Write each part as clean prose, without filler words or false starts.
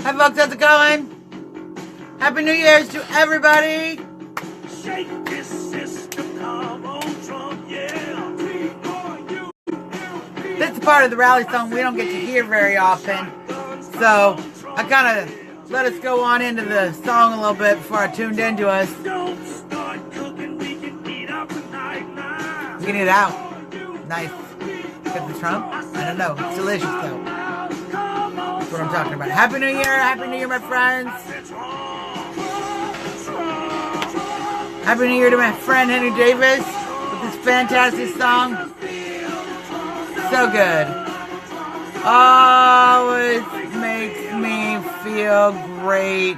Hi folks, how's it going? Happy New Year's to everybody. Shake this system, come on, Trump, yeah. This is part of the rally song we don't get to hear very often. So I kind of let us go on into the song a little bit before I tuned into us. Don't start cooking, we can eat out tonight now. We can eat out. Nice. Get the Trump? I don't know. It's delicious though. That's what I'm talking about. Happy New Year. Happy New Year, my friends. Happy New Year to my friend Henry Davis with this fantastic song. So good. Always makes me feel great.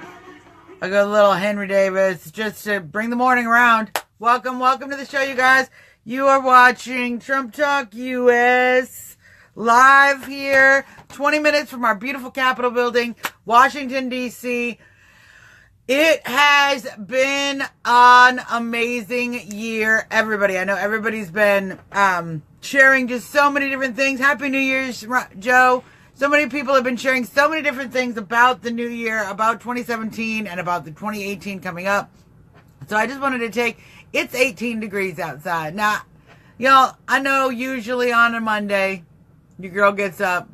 I got a little Henry Davis just to bring the morning around. Welcome to the show, you guys. You are watching Trump Talk US live here, 20 minutes from our beautiful Capitol building, Washington, D.C. It has been an amazing year, everybody. I know everybody's been sharing just so many different things. Happy New Year's, Joe. So many people have been sharing so many different things about the new year, about 2017, and about the 2018 coming up. So I just wanted to take, it's 18 degrees outside. Now, y'all, I know usually on a Monday, your girl gets up,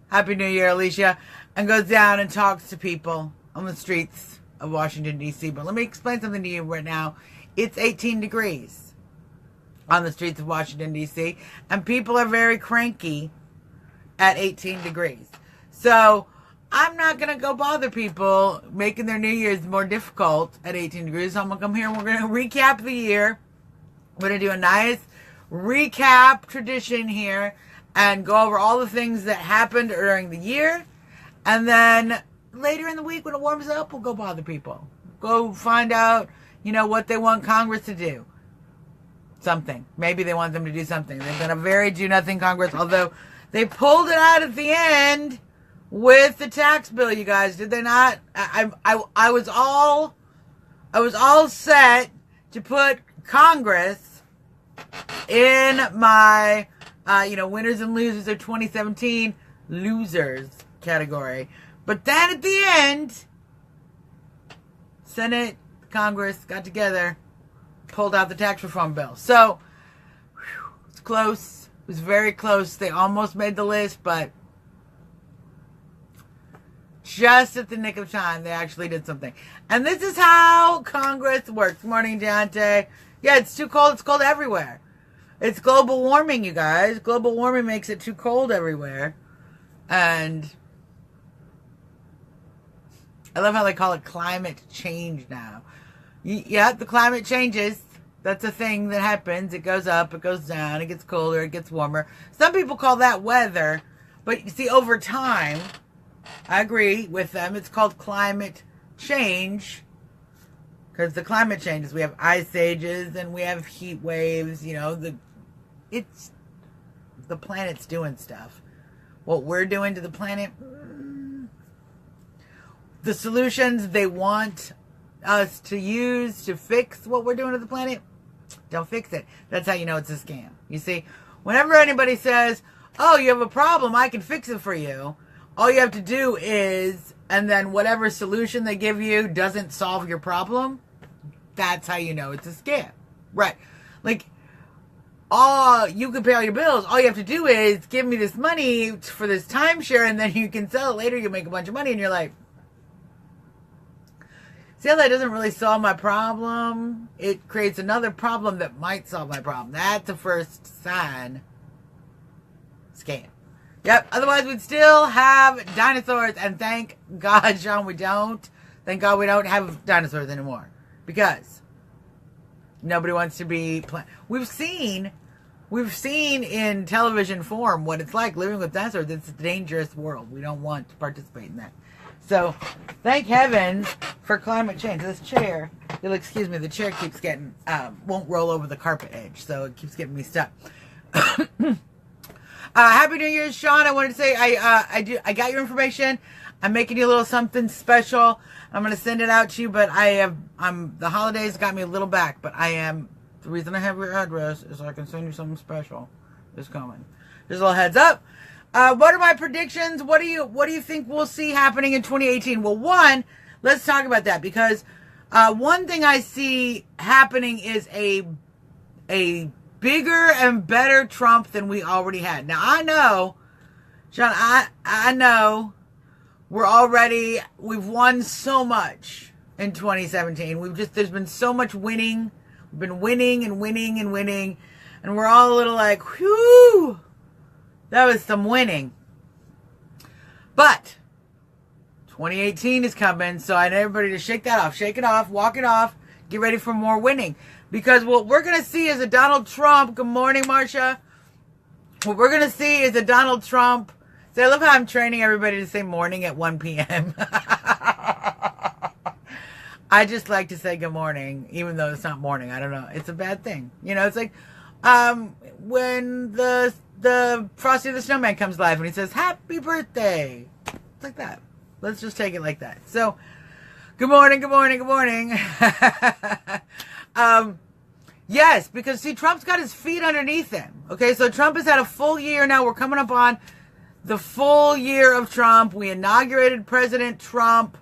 Happy New Year, Alicia, and goes down and talks to people on the streets of Washington, D.C. But let me explain something to you right now. It's 18 degrees on the streets of Washington, D.C. And people are very cranky at 18 degrees. So I'm not going to go bother people making their New Year's more difficult at 18 degrees. So I'm going to come here and we're going to recap the year. We're going to do a nice recap tradition here and go over all the things that happened during the year. And then later in the week when it warms up, we'll go bother people. Go find out, what they want Congress to do. Something. Maybe they want them to do something. They've been a very do-nothing Congress, although they pulled it out at the end with the tax bill, you guys. Did they not? I was all set to put Congress in my, winners and losers of 2017 losers category. But then at the end, Senate, Congress got together, pulled out the tax reform bill. So, it's close. It was very close. They almost made the list, but just at the nick of time, they actually did something. And this is how Congress works. Good morning, Deontay. Yeah, it's too cold. It's cold everywhere. It's global warming, you guys. Global warming makes it too cold everywhere. And I love how they call it climate change now. Yeah, the climate changes. That's a thing that happens. It goes up, it goes down, it gets colder, it gets warmer. Some people call that weather. But you see, over time, I agree with them. It's called climate change. Because the climate changes. We have ice ages and we have heat waves. The planet's doing stuff. What we're doing to the planet, the solutions they want us to use to fix what we're doing to the planet, don't fix it. That's how you know it's a scam. You see, whenever anybody says, oh, you have a problem, I can fix it for you, all you have to do is, and then whatever solution they give you doesn't solve your problem, that's how you know it's a scam. Right. Like, you can pay all your bills. All you have to do is give me this money for this timeshare, and then you can sell it later. You make a bunch of money, and you're like, see how that doesn't really solve my problem? It creates another problem that might solve my problem. That's the first sign. Scam. Yep. Otherwise, we'd still have dinosaurs. And thank God, Sean, we don't. Thank God we don't have dinosaurs anymore. Because nobody wants to be... We've seen in television form what it's like living with dinosaurs. It's a dangerous world. We don't want to participate in that. So, thank heavens for climate change. This chair, you'll excuse me, the chair keeps getting, won't roll over the carpet edge, so it keeps getting me stuck. Happy New Year, Sean. I wanted to say, I got your information. I'm making you a little something special. I'm going to send it out to you, but the holidays got me a little back, but the reason I have your address is so I can send you something special. It's coming. Just a little heads up. What are my predictions? What do you think we'll see happening in 2018? Well, one, let's talk about that, because one thing I see happening is a bigger and better Trump than we already had. Now, I know, Sean, I know we've won so much in 2017. There's been so much winning. We've been winning and winning and winning. And we're all a little like, whew, that was some winning. But 2018 is coming, so I need everybody to shake that off. Shake it off, walk it off, get ready for more winning. Because what we're going to see is a Donald Trump, good morning, Marcia. What we're going to see is a Donald Trump. So I love how I'm training everybody to say morning at 1 p.m. I just like to say good morning, even though it's not morning. I don't know. It's a bad thing. You know, it's like when the Frosty the Snowman comes live and he says, happy birthday. It's like that. Let's just take it like that. So, good morning, good morning, good morning. Yes, because see, Trump's got his feet underneath him. Okay, so Trump has had a full year now. We're coming up on the full year of Trump. We inaugurated President Trump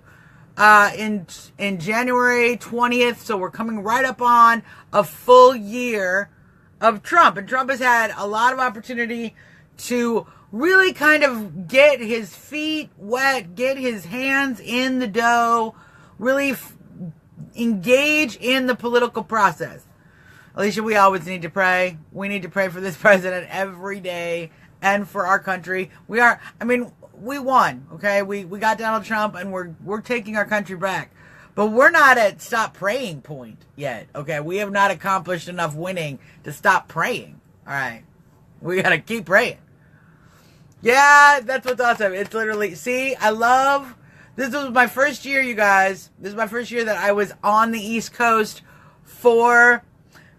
in January 20th. So we're coming right up on a full year of Trump. And Trump has had a lot of opportunity to really kind of get his feet wet, get his hands in the dough, really engage in the political process. Alicia, we always need to pray. We need to pray for this president every day and for our country. We won, okay? We got Donald Trump and we're taking our country back. But we're not at stop praying point yet, okay? We have not accomplished enough winning to stop praying, all right? We got to keep praying. Yeah, that's what's awesome. It's literally, see, this was my first year, you guys. This is my first year that I was on the East Coast for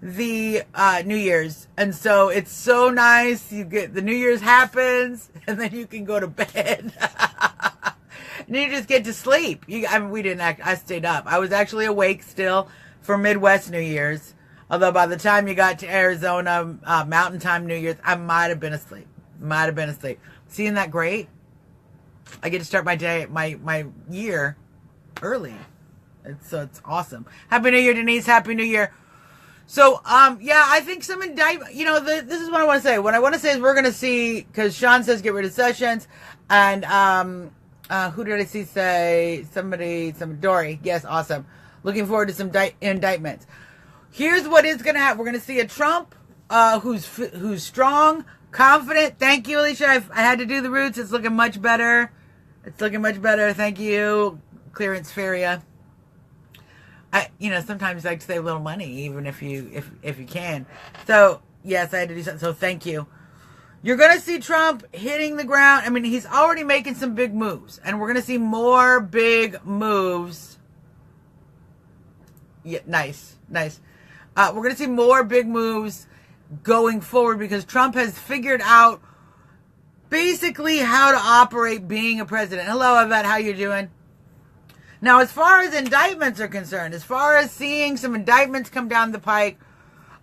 the New Year's. And so it's so nice. You get the New Year's happens and then you can go to bed. And you just get to sleep. I stayed up. I was actually awake still for Midwest New Year's. Although by the time you got to Arizona, Mountain Time New Year's, I might have been asleep. See, isn't that great? I get to start my day, my year early. It's awesome. Happy New Year, Denise. Happy New Year. So, yeah, I think some indictment, this is what I want to say. What I want to say is we're going to see, because Sean says get rid of Sessions, and, who did I see say? Somebody, Dory. Yes, awesome. Looking forward to some indictments. Here's what is going to happen. We're going to see a Trump, who's strong, confident. Thank you, Alicia. I had to do the roots. It's looking much better. Thank you, Clearance Feria. Sometimes I like to save a little money, even if you can. So, yes, I had to do something. So, thank you. You're going to see Trump hitting the ground. I mean, he's already making some big moves. And we're going to see more big moves. Yeah, nice. We're going to see more big moves going forward because Trump has figured out basically how to operate being a president. Hello, Yvette. How you doing? Now, as far as indictments are concerned, as far as seeing some indictments come down the pike,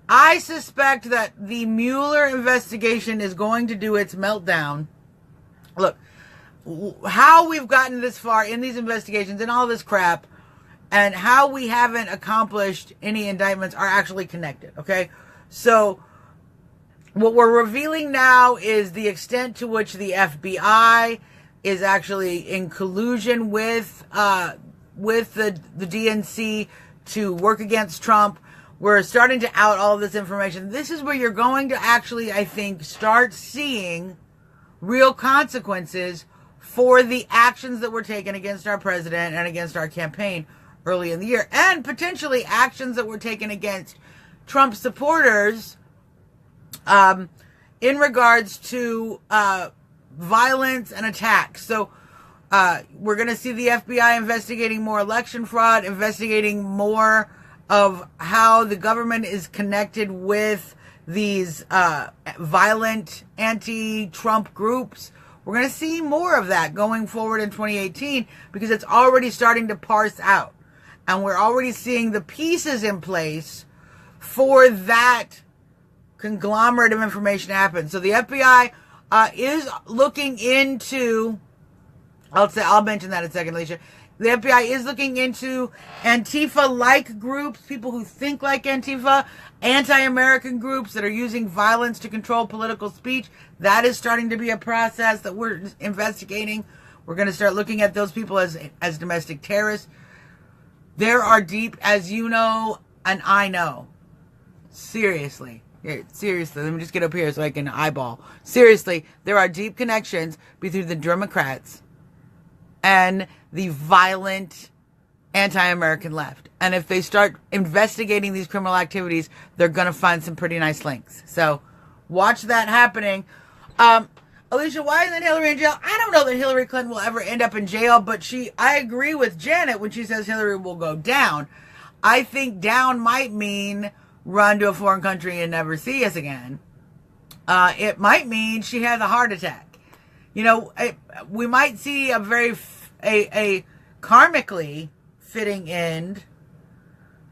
I suspect that the Mueller investigation is going to do its meltdown. Look, how we've gotten this far in these investigations and all this crap and how we haven't accomplished any indictments are actually connected, okay? So what we're revealing now is the extent to which the FBI is actually in collusion with the DNC to work against Trump. We're starting to out all this information. This is where you're going to actually, I think, start seeing real consequences for the actions that were taken against our president and against our campaign early in the year, and potentially actions that were taken against Trump supporters in regards to violence and attacks. So we're going to see the FBI investigating more election fraud, investigating more of how the government is connected with these violent anti-Trump groups. We're going to see more of that going forward in 2018 because it's already starting to parse out. And we're already seeing the pieces in place for that conglomerate of information to happen. So the FBI is looking into, I'll mention that in a second, Alicia. The FBI is looking into Antifa-like groups, people who think like Antifa, anti-American groups that are using violence to control political speech. That is starting to be a process that we're investigating. We're going to start looking at those people as domestic terrorists. There are deep, as you know, and I know. Seriously. Seriously, let me just get up here so I can eyeball. Seriously, there are deep connections between the Democrats and the violent anti-American left. And if they start investigating these criminal activities, they're going to find some pretty nice links. So watch that happening. Alicia, why isn't Hillary in jail? I don't know that Hillary Clinton will ever end up in jail, but I agree with Janet when she says Hillary will go down. I think down might mean run to a foreign country and never see us again. It might mean she has a heart attack. You know, we might see a karmically fitting end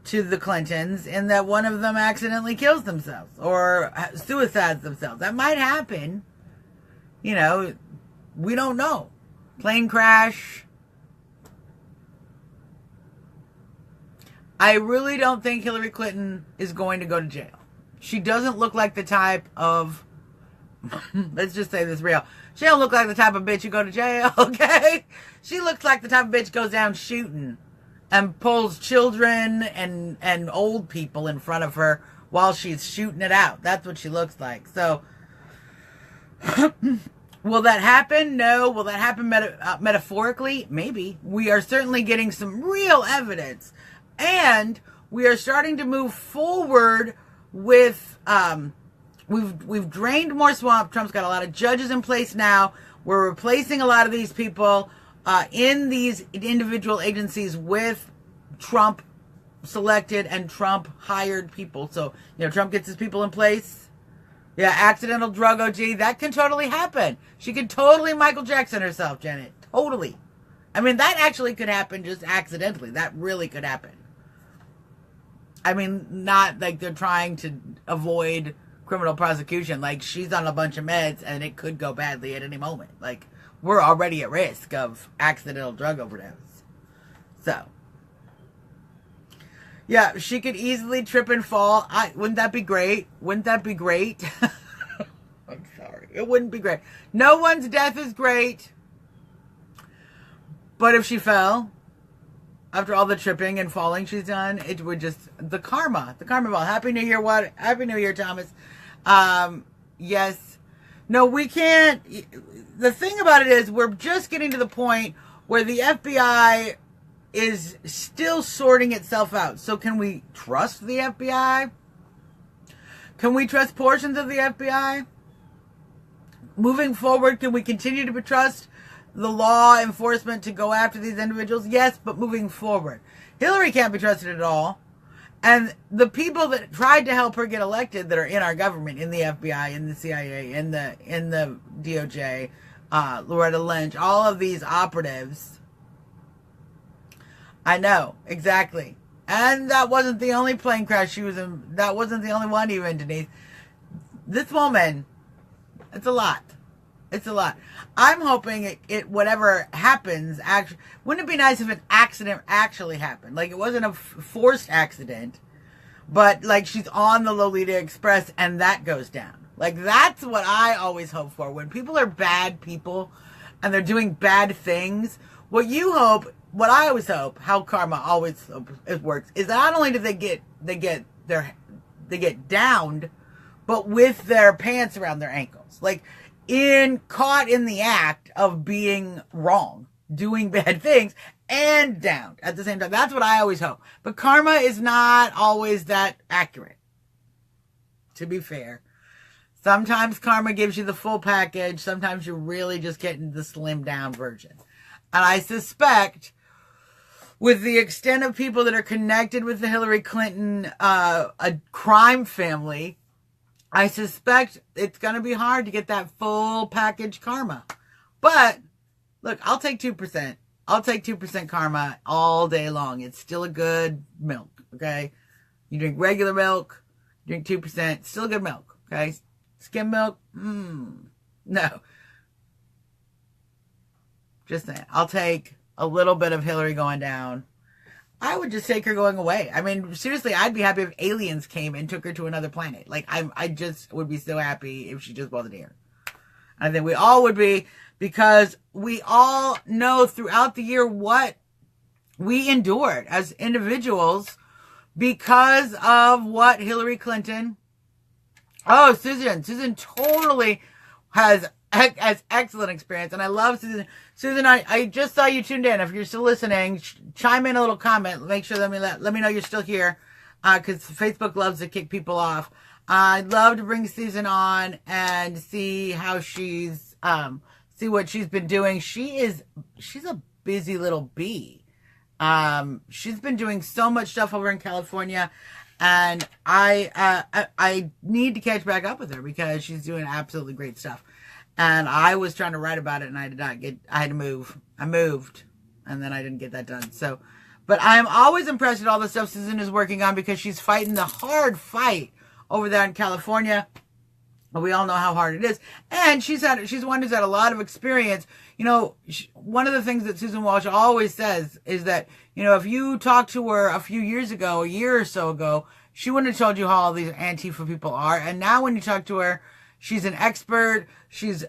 to the Clintons in that one of them accidentally kills themselves or suicides themselves. That might happen. You know, we don't know. Plane crash. I really don't think Hillary Clinton is going to go to jail. She doesn't look like the type of, let's just say this real. She don't look like the type of bitch who go to jail, okay? She looks like the type of bitch goes down shooting and pulls children and old people in front of her while she's shooting it out. That's what she looks like. So, will that happen? No. Will that happen metaphorically? Maybe. We are certainly getting some real evidence. And we are starting to move forward with, we've drained more swamp. Trump's got a lot of judges in place now. We're replacing a lot of these people in these individual agencies with Trump selected and Trump hired people. So, you know, Trump gets his people in place. Yeah, accidental drug OG, that can totally happen. She could totally Michael Jackson herself, Janet. Totally. I mean, that actually could happen just accidentally. That really could happen. I mean, not like they're trying to avoid criminal prosecution. Like, she's on a bunch of meds and it could go badly at any moment. Like, we're already at risk of accidental drug overdose. So, yeah, she could easily trip and fall. Wouldn't that be great? Wouldn't that be great? I'm sorry. It wouldn't be great. No one's death is great. But if she fell, after all the tripping and falling she's done, it would just, the karma ball. Happy New Year, what? Happy New Year, Thomas. Yes. No, we can't. The thing about it is we're just getting to the point where the FBI is still sorting itself out. So can we trust the FBI? Can we trust portions of the FBI? Moving forward, can we continue to trust the law enforcement to go after these individuals? Yes, but moving forward. Hillary can't be trusted at all. And the people that tried to help her get elected that are in our government, in the FBI, in the CIA, in the DOJ, Loretta Lynch, all of these operatives. I know, exactly. And that wasn't the only plane crash she was in. That wasn't the only one even, Denise. This woman, it's a lot. It's a lot. I'm hoping it whatever happens, actually, wouldn't it be nice if an accident actually happened? Like, it wasn't a forced accident, but like she's on the Lolita Express and that goes down. Like, that's what I always hope for. When people are bad people and they're doing bad things, what I always hope, how karma always works, is not only do they get downed, but with their pants around their ankles. Like, caught in the act of being wrong, doing bad things, and down at the same time. That's what I always hope. But karma is not always that accurate, to be fair. Sometimes karma gives you the full package. Sometimes you're really just getting the slimmed down version. And I suspect, with the extent of people that are connected with the Hillary Clinton a crime family, I suspect it's going to be hard to get that full package karma. But, look, I'll take 2%. I'll take 2% karma all day long. It's still a good milk, okay? You drink regular milk, drink 2%, still good milk, okay? Skim milk, No. Just saying. I'll take a little bit of Hillary going down. I would just take her going away. I mean, seriously, I'd be happy if aliens came and took her to another planet. Like, I just would be so happy if she just wasn't here. I think we all would be, because we all know throughout the year what we endured as individuals because of what Hillary Clinton. Oh, Susan totally has excellent experience, and I love Susan. Susan, I just saw you tuned in. If you're still listening, chime in a little comment. Make sure let me know you're still here, because Facebook loves to kick people off. I'd love to bring Susan on and see how she's see what she's been doing. She's a busy little bee. She's been doing so much stuff over in California, and I need to catch back up with her because she's doing absolutely great stuff. And I was trying to write about it, and I had to move. I moved, and then I didn't get that done. So, but I'm always impressed at all the stuff Susan is working on, because she's fighting the hard fight over there in California. We all know how hard it is. And she's one who's had a lot of experience. You know, one of the things that Susan Walsh always says is that, you know, if you talked to her a few years ago, a year or so ago, she wouldn't have told you how all these Antifa people are. And now when you talk to her, she's an expert. She's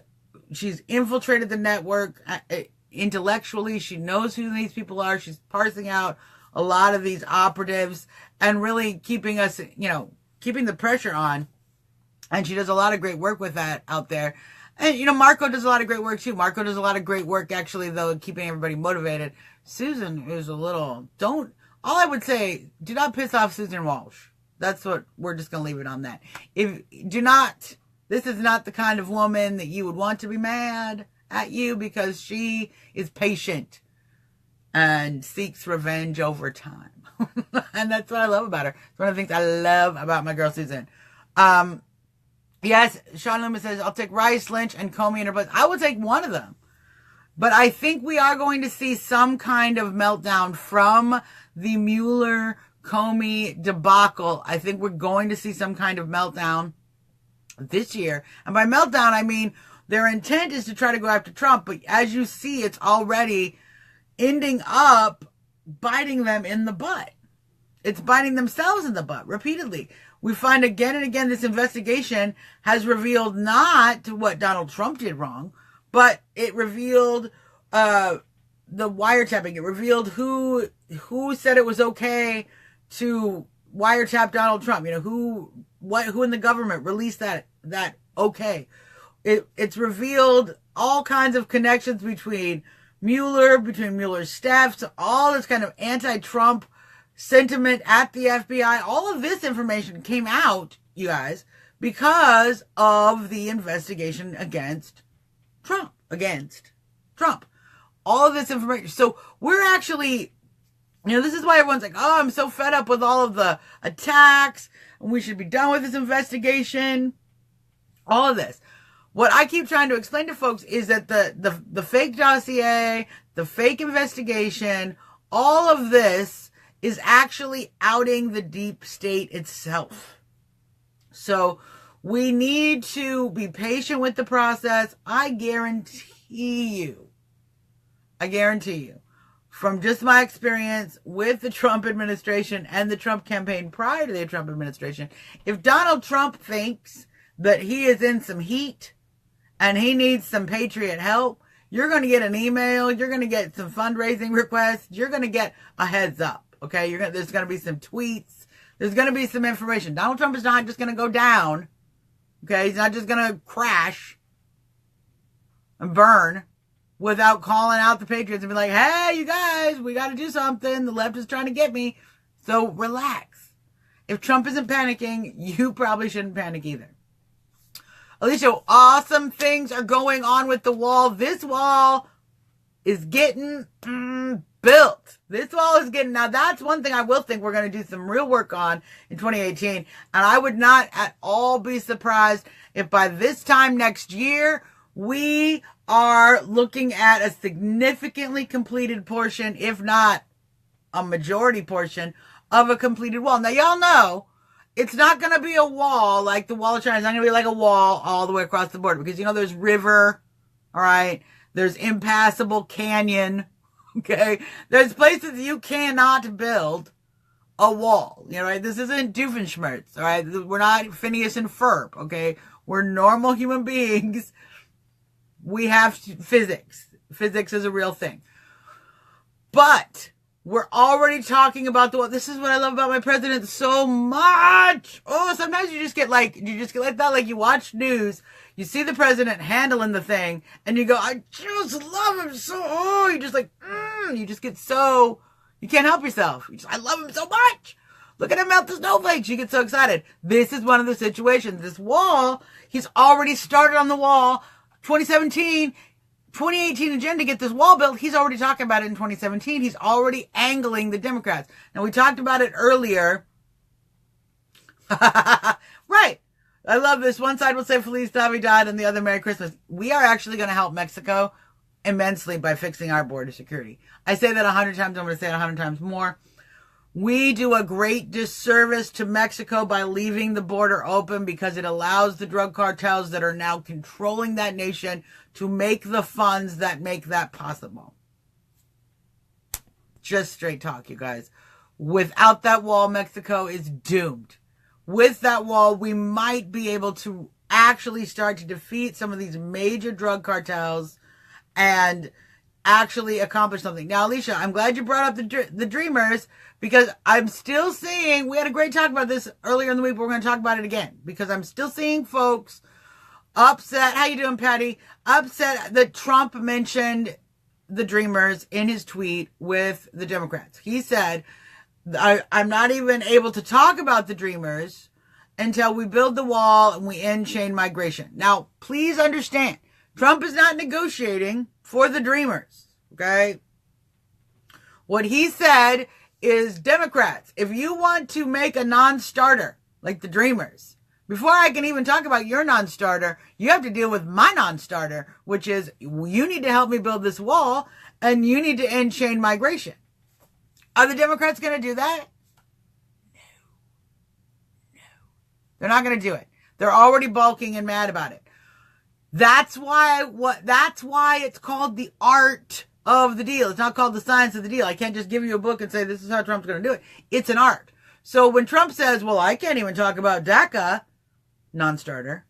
infiltrated the network intellectually. She knows who these people are. She's parsing out a lot of these operatives and really keeping us, you know, keeping the pressure on. And she does a lot of great work with that out there. And, you know, Marco does a lot of great work too. Marco does a lot of great work, actually, though, keeping everybody motivated. Susan is a little, all I would say, do not piss off Susan Walsh. That's what, we're just going to leave it on that. This is not the kind of woman that you would want to be mad at you, because she is patient and seeks revenge over time. And that's what I love about her. It's one of the things I love about my girl, Susan. Yes, Sean Loomis says, I'll take Rice, Lynch, and Comey in her place. I would take one of them. But I think we are going to see some kind of meltdown from the Mueller-Comey debacle. I think we're going to see some kind of meltdown this year. And by meltdown, I mean their intent is to try to go after Trump. But as you see, it's already ending up biting them in the butt. It's biting themselves in the butt repeatedly. We find again and again this investigation has revealed not what Donald Trump did wrong, but it revealed the wiretapping. It revealed who said it was okay to wiretap Donald Trump. You know, who in the government released that okay. It's revealed all kinds of connections between Mueller's staff, so all this kind of anti-Trump sentiment at the FBI. All of this information came out, you guys, because of the investigation against Trump. All of this information. So we're actually, you know, this is why everyone's like, oh, I'm so fed up with all of the attacks, and we should be done with this investigation. All of this. What I keep trying to explain to folks is that the fake dossier, the fake investigation, all of this is actually outing the deep state itself. So we need to be patient with the process. I guarantee you, from just my experience with the Trump administration and the Trump campaign prior to the Trump administration, if Donald Trump thinks that he is in some heat and he needs some patriot help, you're going to get an email, you're going to get some fundraising requests, you're going to get a heads up. Okay, there's going to be some tweets. There's going to be some information. Donald Trump is not just going to go down. Okay, he's not just going to crash and burn without calling out the patriots and be like, hey, you guys, we got to do something. The left is trying to get me. So relax. If Trump isn't panicking, you probably shouldn't panic either. Alicia, awesome things are going on with the wall. This wall is getting built. This wall is getting, now that's one thing I will think we're going to do some real work on in 2018. And I would not at all be surprised if by this time next year, we are looking at a significantly completed portion, if not a majority portion of a completed wall. Now, y'all know, it's not going to be a wall like the wall of China. It's not going to be like a wall all the way across the border because, there's river, all right? There's impassable canyon, okay? There's places you cannot build a wall, right? This isn't Doofenshmirtz, all right? We're not Phineas and Ferb, okay? We're normal human beings. We have physics. Physics is a real thing. But we're already talking about this is what I love about my president so much. Oh, sometimes you just get like that. Like you watch news, you see the president handling the thing, and you go, I just love him so. Oh, you just like, you just get so, you can't help yourself. I love him so much. Look at him melt the snowflakes. You get so excited. This is one of the situations. This wall, he's already started on the wall. 2018 agenda to get this wall built. He's already talking about it in 2017. He's already angling the Democrats. Now, we talked about it earlier. Right. I love this. One side will say Feliz Navidad and the other Merry Christmas. We are actually going to help Mexico immensely by fixing our border security. I say that 100 times. I'm going to say it 100 times more. We do a great disservice to Mexico by leaving the border open because it allows the drug cartels that are now controlling that nation to make the funds that make that possible. Just straight talk, you guys. Without that wall, Mexico is doomed. With that wall, we might be able to actually start to defeat some of these major drug cartels and actually accomplish something. Now, Alicia, I'm glad you brought up the Dreamers because I'm still seeing, we had a great talk about this earlier in the week, but we're going to talk about it again because I'm still seeing folks upset. How you doing, Patty? Upset that Trump mentioned the Dreamers in his tweet with the Democrats. He said, I'm not even able to talk about the Dreamers until we build the wall and we end chain migration. Now, please understand, Trump is not negotiating for the Dreamers, okay? What he said is, Democrats, if you want to make a non-starter like the Dreamers, before I can even talk about your non-starter, you have to deal with my non-starter, which is you need to help me build this wall and you need to end chain migration. Are the Democrats going to do that? No. They're not going to do it. They're already balking and mad about it. That's why it's called the art of the deal. It's not called the science of the deal. I can't just give you a book and say this is how Trump's going to do it. It's an art. So when Trump says, well, I can't even talk about DACA, non-starter,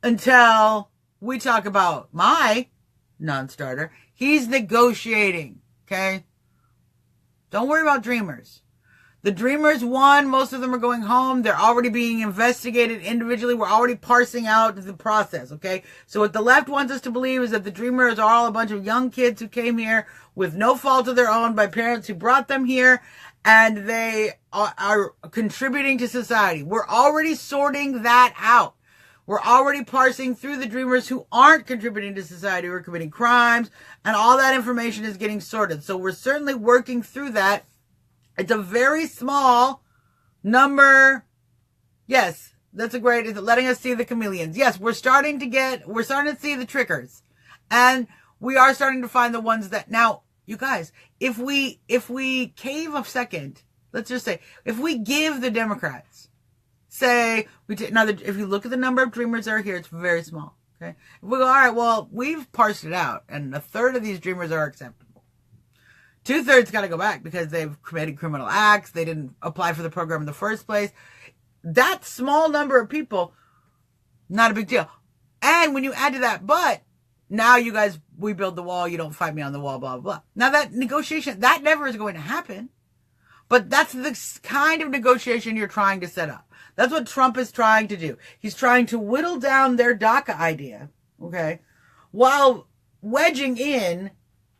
until we talk about my non-starter, he's negotiating, okay? Don't worry about Dreamers. The Dreamers won. Most of them are going home. They're already being investigated individually. We're already parsing out the process, okay? So what the left wants us to believe is that the Dreamers are all a bunch of young kids who came here with no fault of their own by parents who brought them here, and they are contributing to society. We're already sorting that out. We're already parsing through the Dreamers who aren't contributing to society, who are committing crimes, and all that information is getting sorted. So we're certainly working through that. It's a very small number. Yes, that's a great, it's letting us see the chameleons. Yes, we're starting to see the trickers. And we are starting to find the ones that, now, you guys, if we cave a second, let's just say, if we give the Democrats, say, if you look at the number of Dreamers that are here, it's very small. Okay. If we go, all right, well, we've parsed it out, and a third of these Dreamers are acceptable. 2/3 got to go back because they've committed criminal acts. They didn't apply for the program in the first place. That small number of people, not a big deal. And when you add to that, but now you guys, we build the wall, you don't fight me on the wall, blah, blah, blah. Now that negotiation, that never is going to happen. But that's the kind of negotiation you're trying to set up. That's what Trump is trying to do. He's trying to whittle down their DACA idea, okay, while wedging in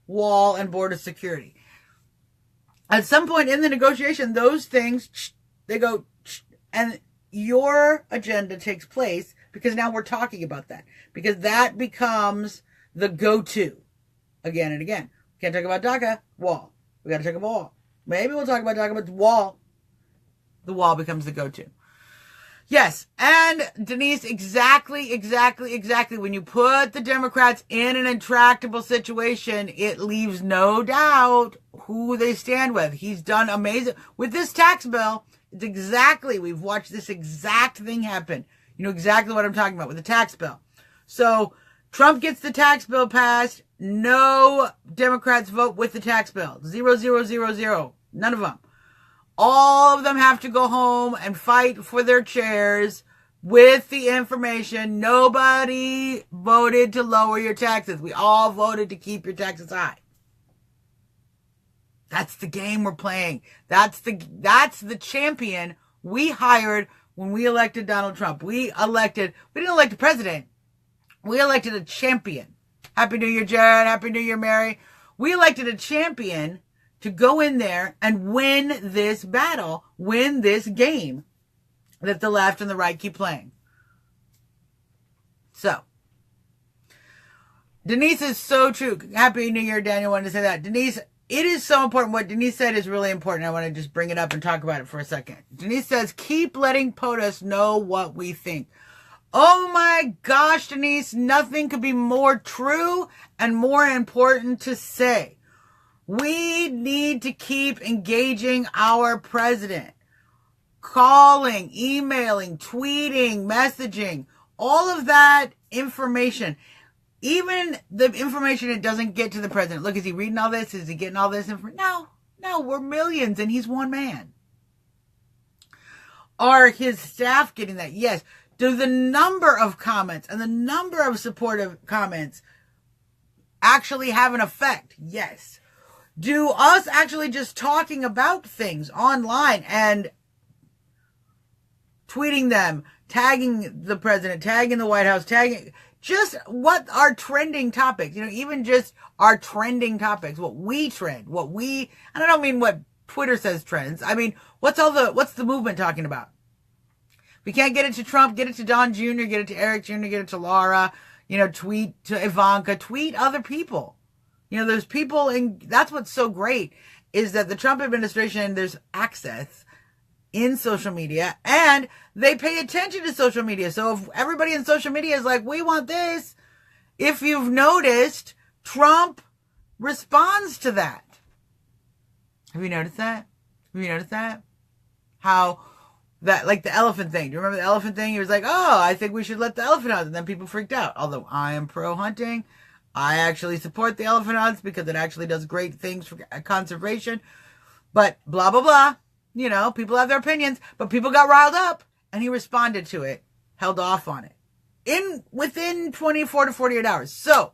wall and border security. At some point in the negotiation, those things, they go, and your agenda takes place because now we're talking about that. Because that becomes the go-to again and again. Can't talk about DACA, wall. We got to talk about wall. Maybe we'll talk about DACA, but the wall becomes the go-to. Yes, and Denise, exactly. When you put the Democrats in an intractable situation, it leaves no doubt who they stand with. He's done amazing. With this tax bill, It's exactly, we've watched this exact thing happen. You know exactly what I'm talking about with the tax bill. So Trump gets the tax bill passed. No Democrats vote with the tax bill. 0, 0, 0, 0. None of them. All of them have to go home and fight for their chairs with the information. Nobody voted to lower your taxes. We all voted to keep your taxes high. That's the game we're playing. That's the champion we hired when we elected Donald Trump. We didn't elect a president. We elected a champion. Happy New Year, Jared. Happy New Year, Mary. We elected a champion to go in there and win this battle, win this game that the left and the right keep playing. So, Denise is so true. Happy New Year, Daniel wanted to say that. Denise, it is so important. What Denise said is really important. I want to just bring it up and talk about it for a second. Denise says, keep letting POTUS know what we think. Oh my gosh, Denise, nothing could be more true and more important to say. We need to keep engaging our president. Calling, emailing, tweeting, messaging, all of that information. Even the information that doesn't get to the president. Look, is he reading all this? Is he getting all this information? No, we're millions and he's one man. Are his staff getting that? Yes. Do the number of comments and the number of supportive comments actually have an effect? Yes. Do us actually just talking about things online and tweeting them, tagging the president, tagging the White House, tagging just what are trending topics, even just our trending topics, what we trend, and I don't mean what Twitter says trends. I mean, what's the movement talking about? If we can't get it to Trump, get it to Don Jr., get it to Eric Jr., get it to Laura, tweet to Ivanka, tweet other people. There's people, and that's what's so great is that the Trump administration, there's access in social media and they pay attention to social media. So if everybody in social media is like, we want this, if you've noticed, Trump responds to that. Have you noticed that? How that, like the elephant thing. Do you remember the elephant thing? He was like, oh, I think we should let the elephant out. And then people freaked out. Although I am pro hunting, I actually support the elephant hunts because it actually does great things for conservation. But blah, blah, blah. People have their opinions, but people got riled up and he responded to it, held off on it within 24 to 48 hours. So,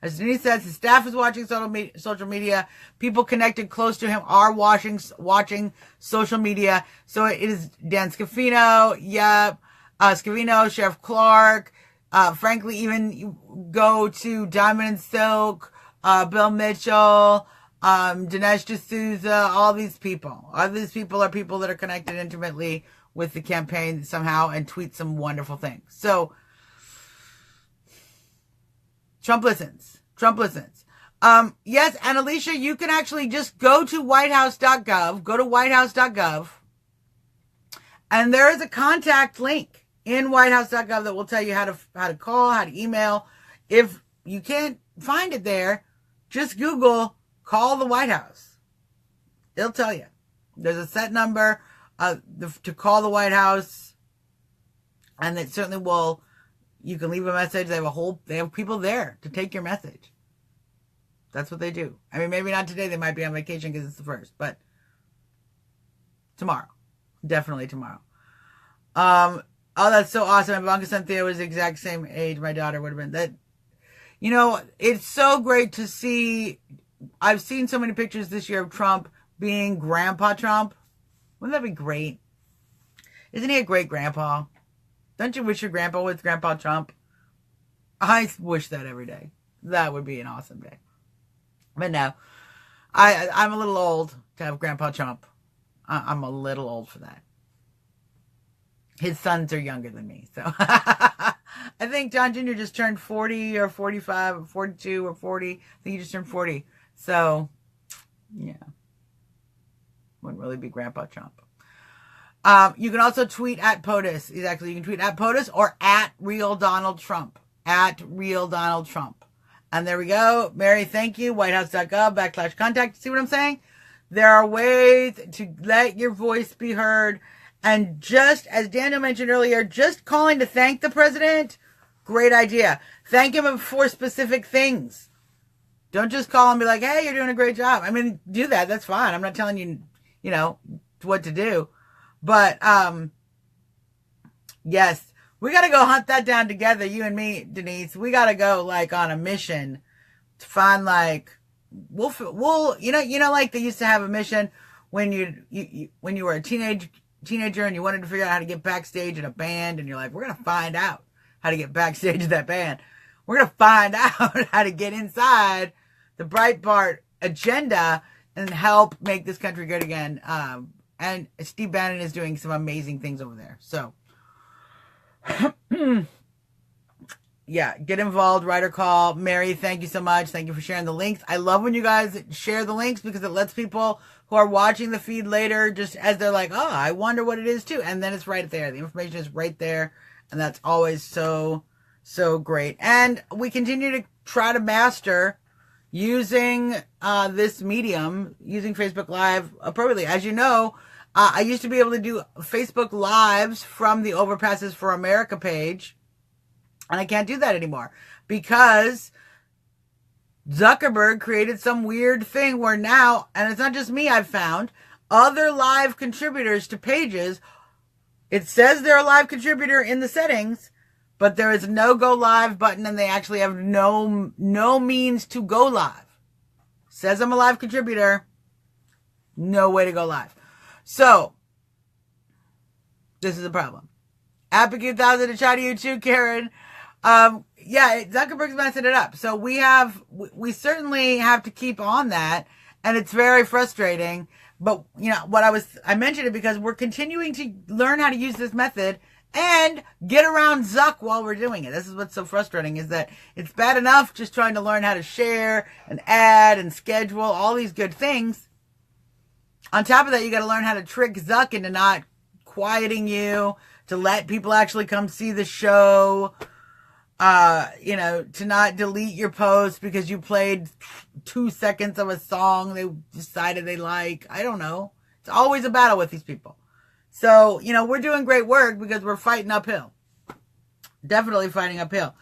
as Denise says, his staff is watching social media. People connected close to him are watching social media. So it is Dan Scavino, Scavino, Sheriff Clark. Frankly, even you go to Diamond and Silk, Bill Mitchell, Dinesh D'Souza, all these people. All these people are people that are connected intimately with the campaign somehow and tweet some wonderful things. So, Trump listens. Yes, and Alicia, you can actually just go to whitehouse.gov, and there is a contact link in whitehouse.gov that will tell you how to call, how to email. If you can't find it there, just Google call the White House. It'll tell you. There's a set number to call the White House, and it certainly will. You can leave a message. They have people there to take your message. That's what they do. I mean, maybe not today. They might be on vacation because it's the first, but tomorrow, definitely tomorrow. Oh, that's so awesome. Ivanka Cynthia was the exact same age my daughter would have been. That, it's so great to see. I've seen so many pictures this year of Trump being Grandpa Trump. Wouldn't that be great? Isn't he a great grandpa? Don't you wish your grandpa was Grandpa Trump? I wish that every day. That would be an awesome day. But no, I'm a little old to have Grandpa Trump. I'm a little old for that. His sons are younger than me. So I think John Jr. just turned 40 or 45 or 42 or 40. I think he just turned 40. So, yeah. Wouldn't really be Grandpa Trump. You can also tweet at POTUS. Exactly. You can tweet at POTUS or at Real Donald Trump. At Real Donald Trump. And there we go. Mary, thank you. Whitehouse.gov /contact. See what I'm saying? There are ways to let your voice be heard. And just as Daniel mentioned earlier, just calling to thank the president, great idea. Thank him for specific things. Don't just call and be like, hey, you're doing a great job. I mean, do that. That's fine. I'm not telling you, what to do. But, yes, we got to go hunt that down together, you and me, Denise. We got to go, on a mission to find, we'll like they used to have a mission when when you were a teenager and you wanted to figure out how to get backstage in a band, and you're like, we're going to find out how to get backstage in that band. We're going to find out how to get inside the Breitbart agenda and help make this country good again. And Steve Bannon is doing some amazing things over there. So, yeah, get involved, write or call. Mary, thank you so much. Thank you for sharing the links. I love when you guys share the links because it lets people who are watching the feed later, just as they're like, oh, I wonder what it is too. And then it's right there. The information is right there. And that's always so, so great. And we continue to try to master using this medium, using Facebook Live appropriately. As you know, I used to be able to do Facebook Lives from the Overpasses for America page. And I can't do that anymore because Zuckerberg created some weird thing where now, and it's not just me, I've found, other live contributors to pages, it says they're a live contributor in the settings, but there is no go live button and they actually have no means to go live. Says I'm a live contributor, no way to go live. So, this is a problem. Apicute1000 to chat to you too, Karen. Yeah, Zuckerberg's messing it up. So we certainly have to keep on that, and it's very frustrating. But I mentioned it because we're continuing to learn how to use this method and get around Zuck while we're doing it. This is what's so frustrating, is that it's bad enough just trying to learn how to share and add and schedule all these good things. On top of that, you got to learn how to trick Zuck into not quieting you, to let people actually come see the show. To not delete your post because you played 2 seconds of a song they decided they like. I don't know. It's always a battle with these people. So, we're doing great work because we're fighting uphill. Definitely fighting uphill.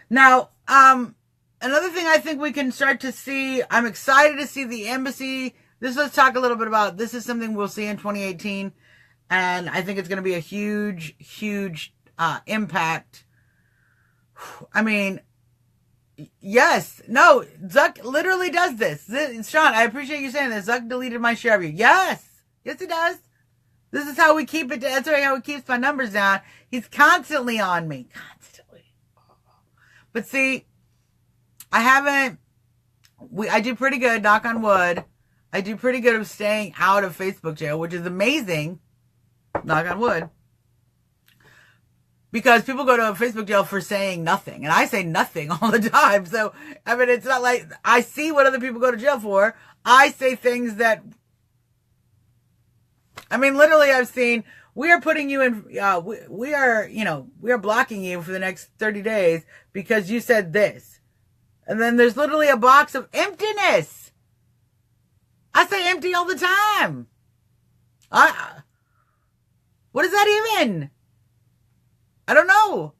Now, another thing I think we can start to see, I'm excited to see the embassy. Let's talk a little bit about, this is something we'll see in 2018. And I think it's going to be a huge, huge impact. I mean, yes, no, Zuck literally does this. Sean, I appreciate you saying this. Zuck deleted my share of you. Yes, he does. This is how we keep it. That's how he keeps my numbers down. He's constantly on me. Constantly. But see, I do pretty good, knock on wood. I do pretty good of staying out of Facebook jail, which is amazing, knock on wood. Because people go to Facebook jail for saying nothing. And I say nothing all the time. So, I mean, it's not like I see what other people go to jail for. I say things that, I mean, literally I've seen, we are putting you in, we are blocking you for the next 30 days because you said this. And then there's literally a box of emptiness. I say empty all the time. What is that even? I don't know,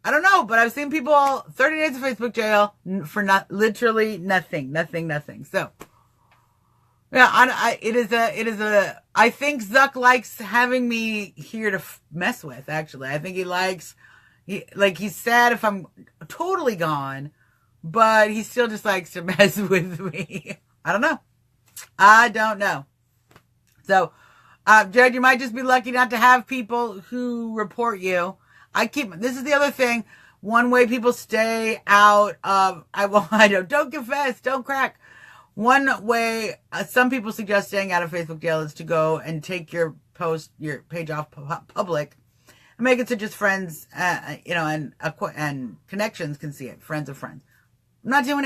but I've seen people 30 days of Facebook jail for literally nothing. So, yeah, I think Zuck likes having me here to mess with, actually. I think he's sad if I'm totally gone, but he still just likes to mess with me. I don't know. So, Jared, you might just be lucky not to have people who report you. This is the other thing. One way people stay out of, don't confess, don't crack. One way, some people suggest staying out of Facebook jail is to go and take your page off public and make it so just friends, and connections can see it. Friends of friends. I'm not doing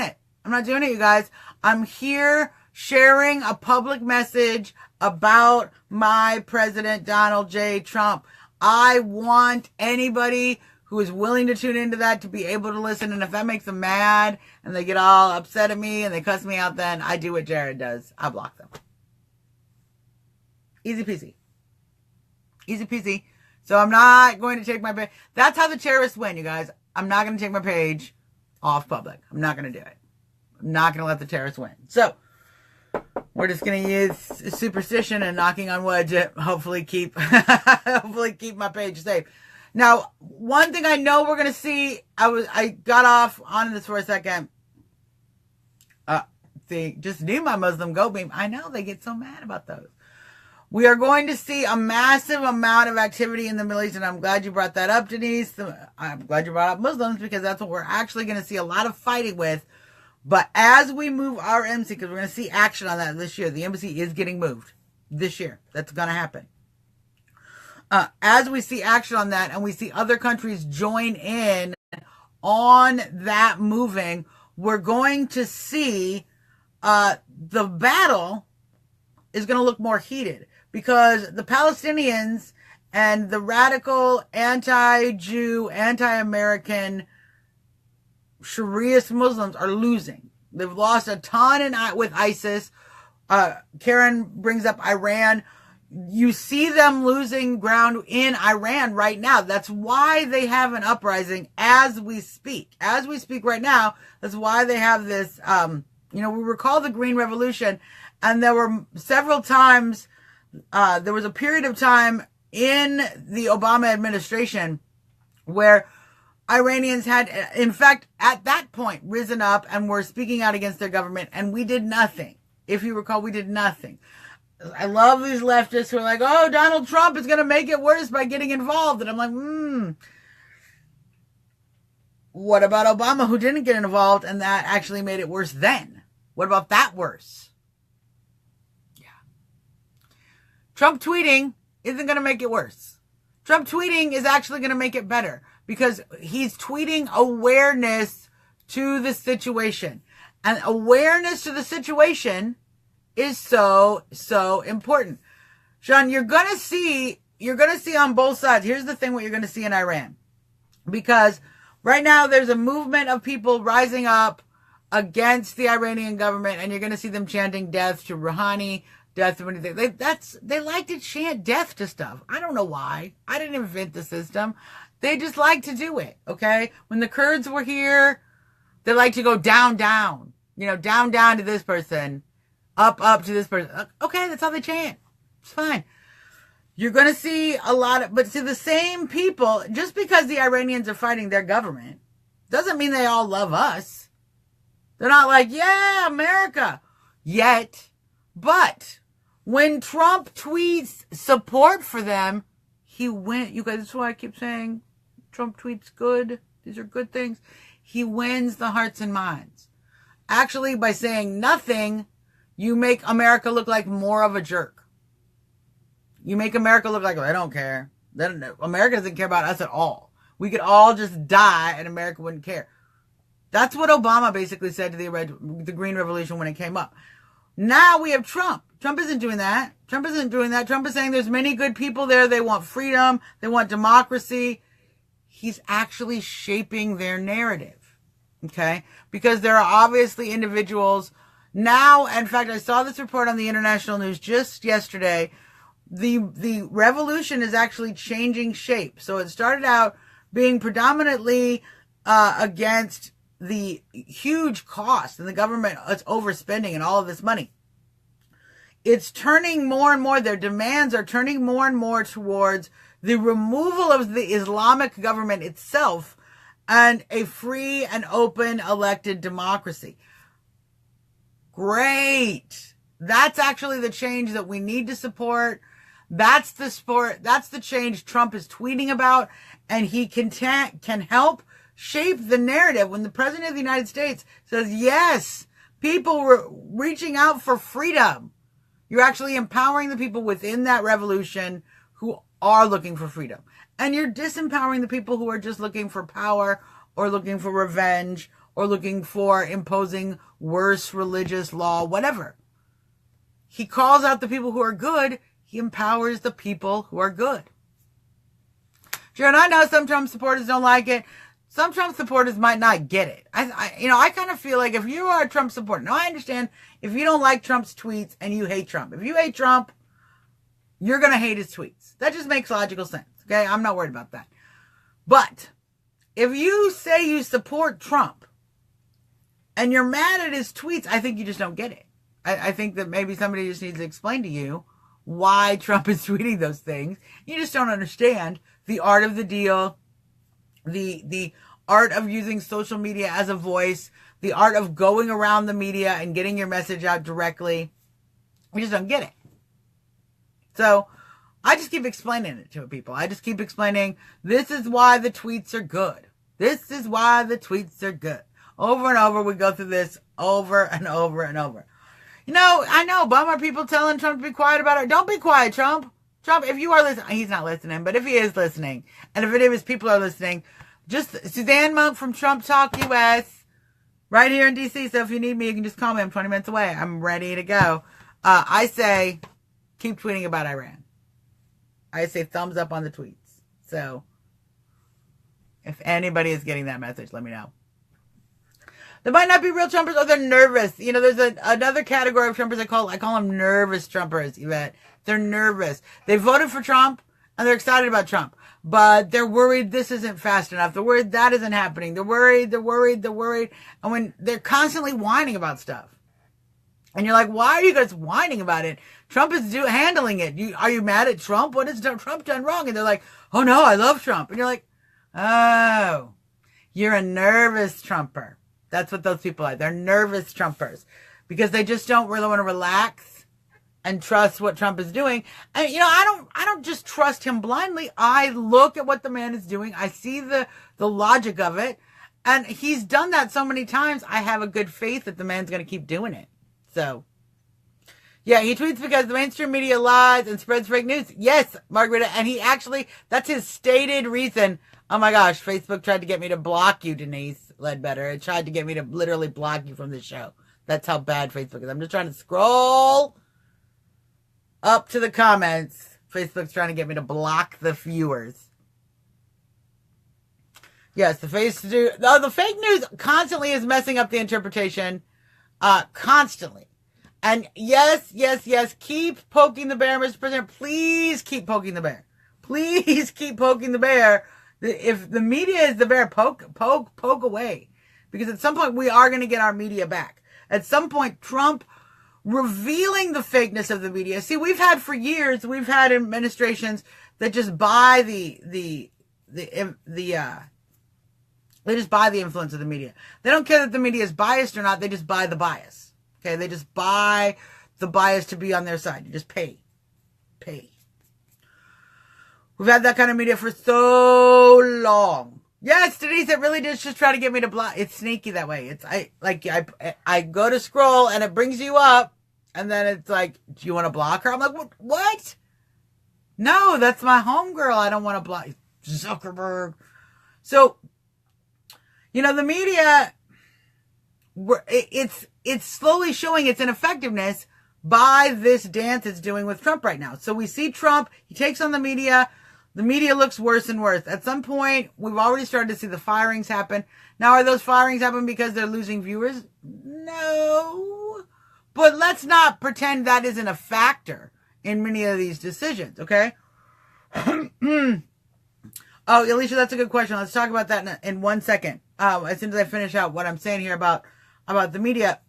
it, you guys. I'm here sharing a public message about my president, Donald J. Trump. I want anybody who is willing to tune into that to be able to listen. And if that makes them mad and they get all upset at me and they cuss me out, then I do what Jared does. I block them. Easy peasy. Easy peasy. So I'm not going to take my page. That's how the terrorists win, you guys. I'm not going to take my page off public. I'm not going to do it. I'm not going to let the terrorists win. So we're just going to use superstition and knocking on wood to hopefully keep my page safe. Now, one thing I know we're going to see, I got off on this for a second. See, just knew my Muslim go beam. I know they get so mad about those. We are going to see a massive amount of activity in the Middle East, and I'm glad you brought that up, Denise. I'm glad you brought up Muslims, because that's what we're actually going to see a lot of fighting with. But as we move our embassy, because we're going to see action on that this year, the embassy is getting moved this year. That's going to happen. As we see action on that, and we see other countries join in on that moving, we're going to see the battle is going to look more heated, because the Palestinians and the radical anti-Jew, anti-American Shariaist Muslims are losing. They've lost a ton with ISIS. Karen brings up Iran. You see them losing ground in Iran right now. That's why they have an uprising as we speak. As we speak right now, that's why they have this, we recall the Green Revolution, and there were several times, there was a period of time in the Obama administration where Iranians had, in fact, at that point, risen up and were speaking out against their government, and we did nothing. If you recall, we did nothing. I love these leftists who are like, oh, Donald Trump is going to make it worse by getting involved. And I'm like, what about Obama, who didn't get involved, and that actually made it worse then? What about that worse? Yeah. Trump tweeting isn't going to make it worse. Trump tweeting is actually going to make it better, because he's tweeting awareness to the situation. And awareness to the situation is so, so important. Sean, you're going to see on both sides. Here's the thing, what you're going to see in Iran. Because right now there's a movement of people rising up against the Iranian government, and you're going to see them chanting death to Rouhani, death to anything. They like to chant death to stuff. I don't know why. I didn't invent the system. They just like to do it, okay? When the Kurds were here, they like to go down, down. Down, down to this person. Up, up to this person. Okay, that's how they chant. It's fine. You're going to see a lot but see, the same people, just because the Iranians are fighting their government, doesn't mean they all love us. They're not like, yeah, America, yet. But when Trump tweets support for them, he wins. You guys, that's why I keep saying Trump tweets good. These are good things. He wins the hearts and minds. Actually, by saying nothing, you make America look like more of a jerk. You make America look like, I don't care. America doesn't care about us at all. We could all just die and America wouldn't care. That's what Obama basically said to the Green Revolution when it came up. Now we have Trump. Trump isn't doing that. Trump is saying there's many good people there. They want freedom. They want democracy. He's actually shaping their narrative. Okay? Because there are obviously individuals now. In fact, I saw this report on the international news just yesterday. The revolution is actually changing shape. So it started out being predominantly against the huge cost, and the government is overspending and all of this money. It's turning more and more, their demands are turning more and more towards the removal of the Islamic government itself and a free and open elected democracy. Great. That's actually the change that we need to support. That's the change Trump is tweeting about, and he can help shape the narrative when the president of the United States says, yes, people were reaching out for freedom. You're actually empowering the people within that revolution who are looking for freedom. And you're disempowering the people who are just looking for power or looking for revenge or looking for imposing worse religious law, whatever. He calls out the people who are good. He empowers the people who are good. Sharon, I know some Trump supporters don't like it. Some Trump supporters might not get it. I kind of feel like if you are a Trump supporter, now I understand if you don't like Trump's tweets and you hate Trump. If you hate Trump, you're going to hate his tweets. That just makes logical sense. Okay. I'm not worried about that. But if you say you support Trump and you're mad at his tweets, I think you just don't get it. I think that maybe somebody just needs to explain to you why Trump is tweeting those things. You just don't understand the art of the deal, the art of using social media as a voice, the art of going around the media and getting your message out directly. You just don't get it. So I just keep explaining it to people. I just keep explaining, this is why the tweets are good. This is why the tweets are good. Over and over, we go through this over and over and over. You know, I know, bummer people telling Trump to be quiet about it. Don't be quiet, Trump. Trump, if you are listening, he's not listening, but if he is listening, and if any of his people are listening, just Suzzanne Monk from Trump Talk US, right here in DC. So if you need me, you can just call me. I'm 20 minutes away. I'm ready to go. I say, keep tweeting about Iran. I say thumbs up on the tweets. So if anybody is getting that message, let me know. They might not be real Trumpers, or they're nervous. You know, there's another category of Trumpers I call them nervous Trumpers, Yvette. They're nervous. They voted for Trump, and they're excited about Trump. But they're worried this isn't fast enough. They're worried that isn't happening. They're worried. And when they're constantly whining about stuff. And you're like, why are you guys whining about it? Trump is handling it. Are you mad at Trump? What has Trump done wrong? And they're like, oh no, I love Trump. And you're like, oh, you're a nervous Trumper. That's what those people are. They're nervous Trumpers because they just don't really want to relax and trust what Trump is doing. And, you know, I don't just trust him blindly. I look at what the man is doing. I see the logic of it. And he's done that so many times. I have a good faith that the man's going to keep doing it. So, yeah, he tweets because the mainstream media lies and spreads fake news. Yes, Margarita. And he actually, that's his stated reason. Oh my gosh, Facebook tried to get me to block you, Denise Ledbetter. It tried to get me to literally block you from the show. That's how bad Facebook is. I'm just trying to scroll up to the comments. Facebook's trying to get me to block the viewers. Yes, the fake news constantly is messing up the interpretation. Constantly. And yes, keep poking the bear, Mr. President. Please keep poking the bear. Please keep poking the bear. If the media is the bear, poke away. Because at some point, we are going to get our media back. At some point, Trump revealing the fakeness of the media. See, we've had administrations that just buy they just buy the influence of the media. They don't care that the media is biased or not. They just buy the bias. Okay. They just buy the bias to be on their side. You just pay. We've had that kind of media for so long. Yes, Denise, it really does just try to get me to block. It's sneaky that way. I go to scroll and it brings you up and then it's like, do you want to block her? I'm like, what? No, that's my homegirl. I don't want to block Zuckerberg. So, you know, the media, it's slowly showing its ineffectiveness by this dance it's doing with Trump right now. So we see Trump, he takes on the media. The media looks worse and worse. At some point, we've already started to see the firings happen. Now, are those firings happen because they're losing viewers? No. But let's not pretend that isn't a factor in many of these decisions, okay? Oh, Alicia, that's a good question. Let's talk about that in 1 second. As soon as I finish out what I'm saying here about the media.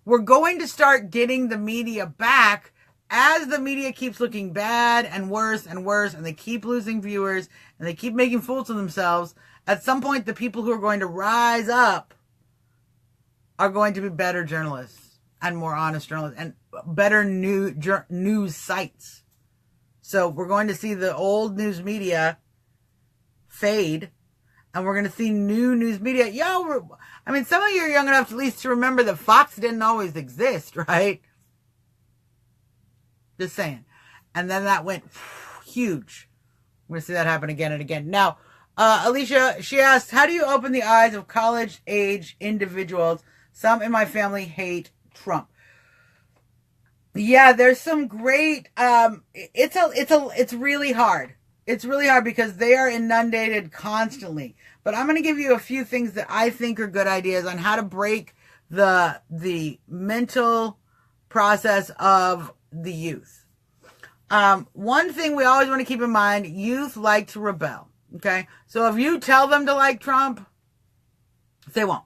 We're going to start getting the media back as the media keeps looking bad and worse, and they keep losing viewers, and they keep making fools of themselves. At some point, the people who are going to rise up are going to be better journalists and more honest journalists and better news sites. So we're going to see the old news media fade, and we're going to see new news media. Some of you are young enough at least to remember that Fox didn't always exist, right? Just saying. And then that went huge. We're going to see that happen again and again. Now, Alicia, she asked, how do you open the eyes of college-age individuals? Some in my family hate Trump. Yeah, there's some great, it's really hard. It's really hard because they are inundated constantly. But I'm going to give you a few things that I think are good ideas on how to break the mental process of the youth. One thing we always want to keep in mind, youth like to rebel. Okay. So if you tell them to like Trump, they won't.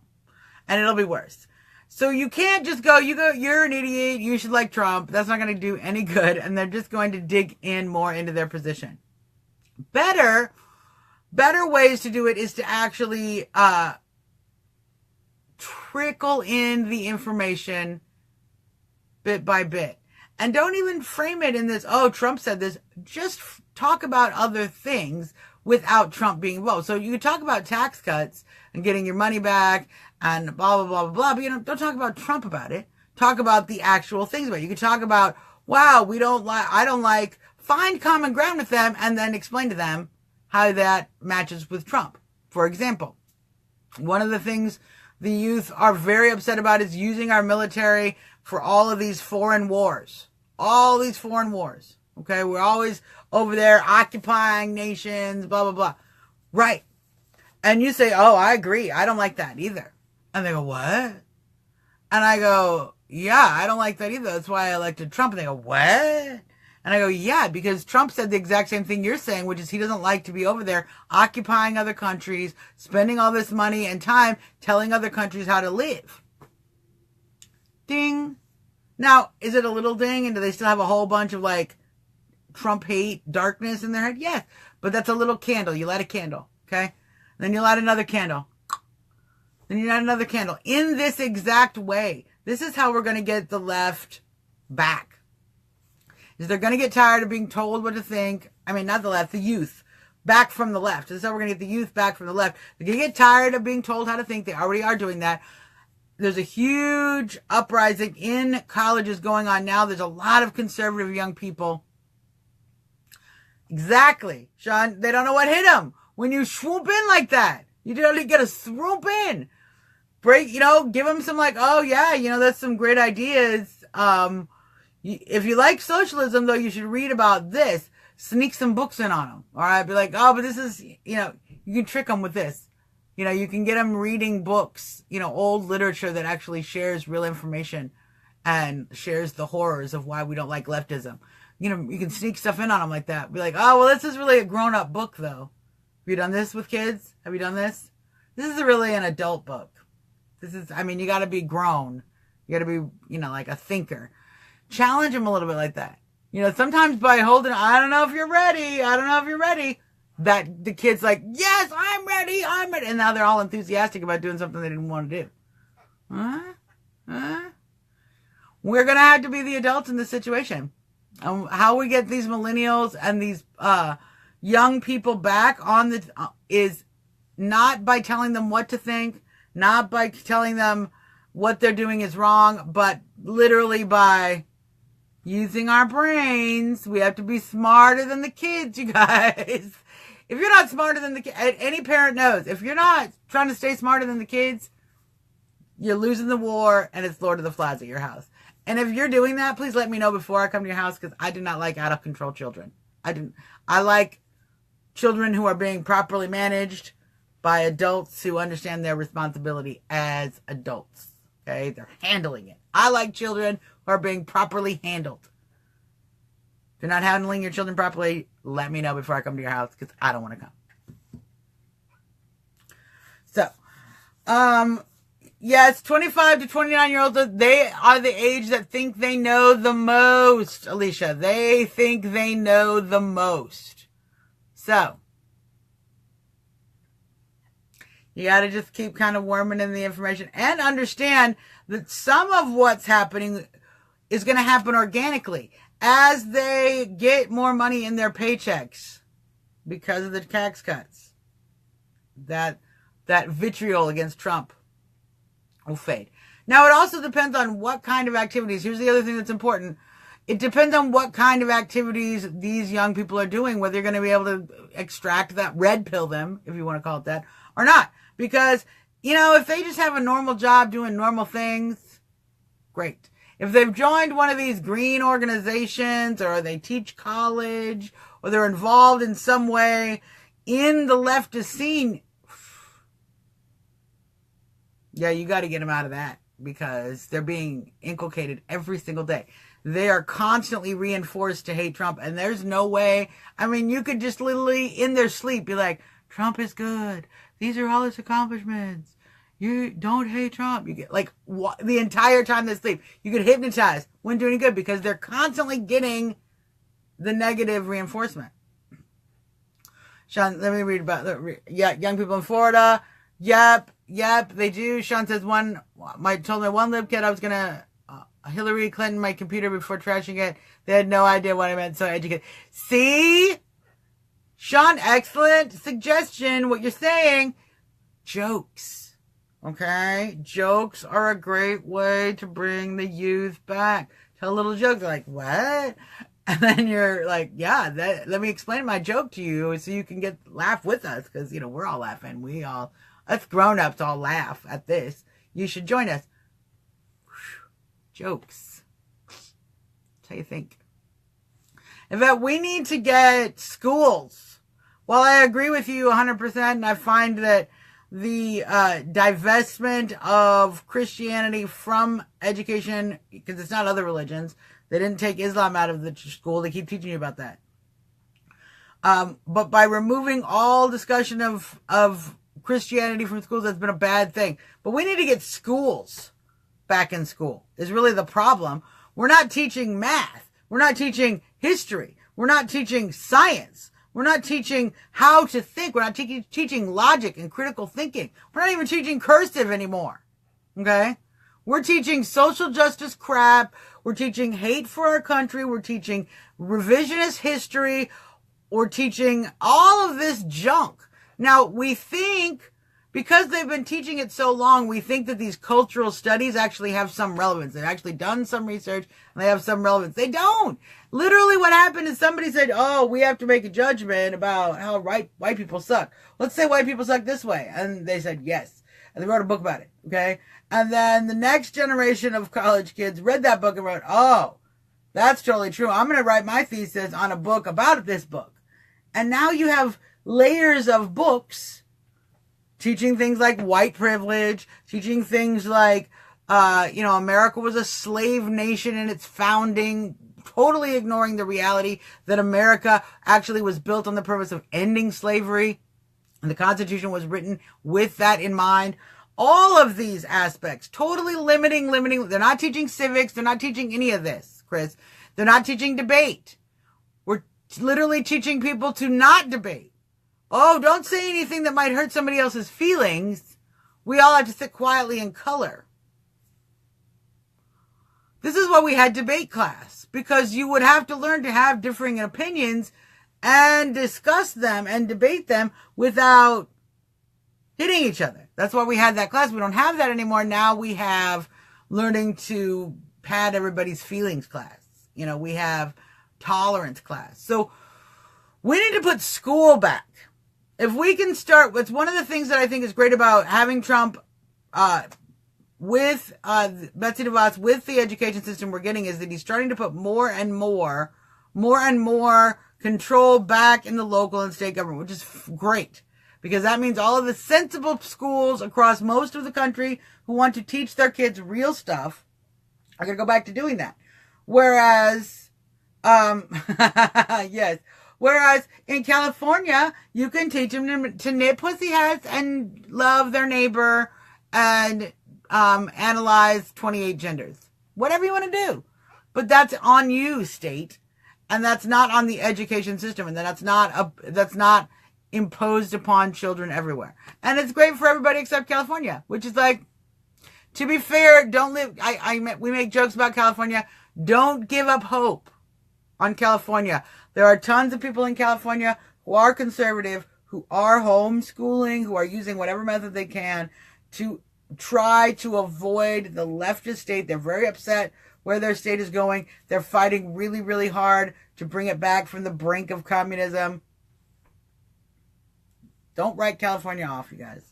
And it'll be worse. So you can't just go, you're an idiot, you should like Trump. That's not going to do any good. And they're just going to dig in more into their position. Better ways to do it is to actually trickle in the information bit by bit. And don't even frame it in this, oh, Trump said this. Just talk about other things without Trump being involved. So you can talk about tax cuts and getting your money back and blah, blah, blah, blah, blah. But don't talk about Trump about it. Talk about the actual things about it. You can talk about, wow, I don't like, find common ground with them and then explain to them how that matches with Trump. For example, one of the things the youth are very upset about is using our military for all of these foreign wars. All these foreign wars. Okay, we're always over there occupying nations, blah, blah, blah. Right. And you say, oh, I agree. I don't like that either. And they go, what? And I go, yeah, I don't like that either. That's why I elected Trump. And they go, what? And I go, yeah, because Trump said the exact same thing you're saying, which is he doesn't like to be over there occupying other countries, spending all this money and time telling other countries how to live. Ding. Now, is it a little ding? And do they still have a whole bunch of like Trump hate darkness in their head? Yes. But that's a little candle. You light a candle. Okay. Then you light another candle. Then you light another candle. In this exact way. This is how we're going to get the left back. Is they're going to get tired of being told what to think. I mean, not the left, the youth. Back from the left. This is how we're going to get the youth back from the left. They're going to get tired of being told how to think. They already are doing that. There's a huge uprising in colleges going on now. There's a lot of conservative young people. Exactly, Sean. They don't know what hit them. When you swoop in like that, you really got to swoop in. Break, give them some like, oh yeah, that's some great ideas. If you like socialism, though, you should read about this. Sneak some books in on them. All right. Be like, oh, but this is, you can trick them with this. You can get them reading books, old literature that actually shares real information and shares the horrors of why we don't like leftism. You can sneak stuff in on them like that. Be like, oh, well, this is really a grown-up book, though. Have you done this with kids? Have you done this? This is really an adult book. You got to be grown. You got to be, like a thinker. Challenge them a little bit like that. Sometimes by holding, I don't know if you're ready. That the kid's like, yes, I'm ready. And now they're all enthusiastic about doing something they didn't want to do. We're going to have to be the adults in this situation. How we get these millennials and these young people back on is not by telling them what to think, not by telling them what they're doing is wrong, but literally by using our brains. We have to be smarter than the kids, you guys. If you're not smarter than the kids, any parent knows, if you're not trying to stay smarter than the kids, you're losing the war and it's Lord of the Flies at your house. And if you're doing that, please let me know before I come to your house because I do not like out of control children. I like children who are being properly managed by adults who understand their responsibility as adults. Okay? They're handling it. I like children who are being properly handled. If you're not handling your children properly, let me know before I come to your house because I don't want to come. So, yes, 25 to 29-year-olds, they are the age that think they know the most, Alicia. They think they know the most. So, you got to just keep kind of worming in the information and understand that some of what's happening is going to happen organically as they get more money in their paychecks because of the tax cuts. That vitriol against Trump will fade. Now, it also depends on what kind of activities. Here's the other thing that's important. It depends on what kind of activities these young people are doing, whether you're going to be able to extract that, red pill them, if you want to call it that, or not. Because, if they just have a normal job doing normal things, great. If they've joined one of these green organizations or they teach college or they're involved in some way in the leftist scene, yeah, you got to get them out of that. because they're being inculcated every single day. They are constantly reinforced to hate Trump, and there's no way. I mean, you could just literally in their sleep be like, Trump is good. These are all his accomplishments. You don't hate Trump. You get like the entire time they sleep. You get hypnotized. Wouldn't do any good because they're constantly getting the negative reinforcement. Sean, let me read about young people in Florida. Yep, they do. Sean says told my one lib kid I was gonna Hillary Clinton my computer before trashing it. They had no idea what I meant. So educated. See, Sean, excellent suggestion. What you're saying, jokes. Okay, jokes are a great way to bring the youth back. Tell a little joke. They're like, what? And then you're like, yeah, let me explain my joke to you so you can laugh with us. Because, we're all laughing. Us grown-ups all laugh at this. You should join us. Jokes. That's how you think. In fact, we need to get schools. Well, I agree with you 100%. And I find that the divestment of Christianity from education, because it's not other religions. They didn't take Islam out of the school. They keep teaching you about that. But by removing all discussion of Christianity from schools, that's been a bad thing. But we need to get schools back in school is really the problem. We're not teaching math. We're not teaching history. We're not teaching science. We're not teaching how to think. We're not teaching logic and critical thinking. We're not even teaching cursive anymore. Okay? We're teaching social justice crap. We're teaching hate for our country. We're teaching revisionist history. We're teaching all of this junk. Now, we think, because they've been teaching it so long, we think that these cultural studies actually have some relevance. They've actually done some research and they have some relevance. They don't. Literally what happened is somebody said, oh, we have to make a judgment about how white people suck. Let's say white people suck this way. And they said yes. And they wrote a book about it. Okay. And then the next generation of college kids read that book and wrote, oh, that's totally true. I'm going to write my thesis on a book about this book. And now you have layers of books teaching things like white privilege, teaching things like, America was a slave nation in its founding, totally ignoring the reality that America actually was built on the purpose of ending slavery. And the Constitution was written with that in mind. All of these aspects, totally limiting. They're not teaching civics. They're not teaching any of this, Chris. They're not teaching debate. We're literally teaching people to not debate. Oh, don't say anything that might hurt somebody else's feelings. We all have to sit quietly and color. This is why we had debate class, because you would have to learn to have differing opinions and discuss them and debate them without hitting each other. That's why we had that class. We don't have that anymore. Now we have learning to pad everybody's feelings class. We have tolerance class. So we need to put school back. If we can start with one of the things that I think is great about having Trump with Betsy DeVos, with the education system we're getting, is that he's starting to put more and more control back in the local and state government, which is great. Because that means all of the sensible schools across most of the country who want to teach their kids real stuff are going to go back to doing that. Whereas, yes. Whereas in California, you can teach them to knit pussy hats and love their neighbor and analyze 28 genders. Whatever you want to do. But that's on you, state. And that's not on the education system. And that's not imposed upon children everywhere. And it's great for everybody except California, which is like, to be fair, we make jokes about California. Don't give up hope on California. There are tons of people in California who are conservative, who are homeschooling, who are using whatever method they can to try to avoid the leftist state. They're very upset where their state is going. They're fighting really, really hard to bring it back from the brink of communism. Don't write California off, you guys.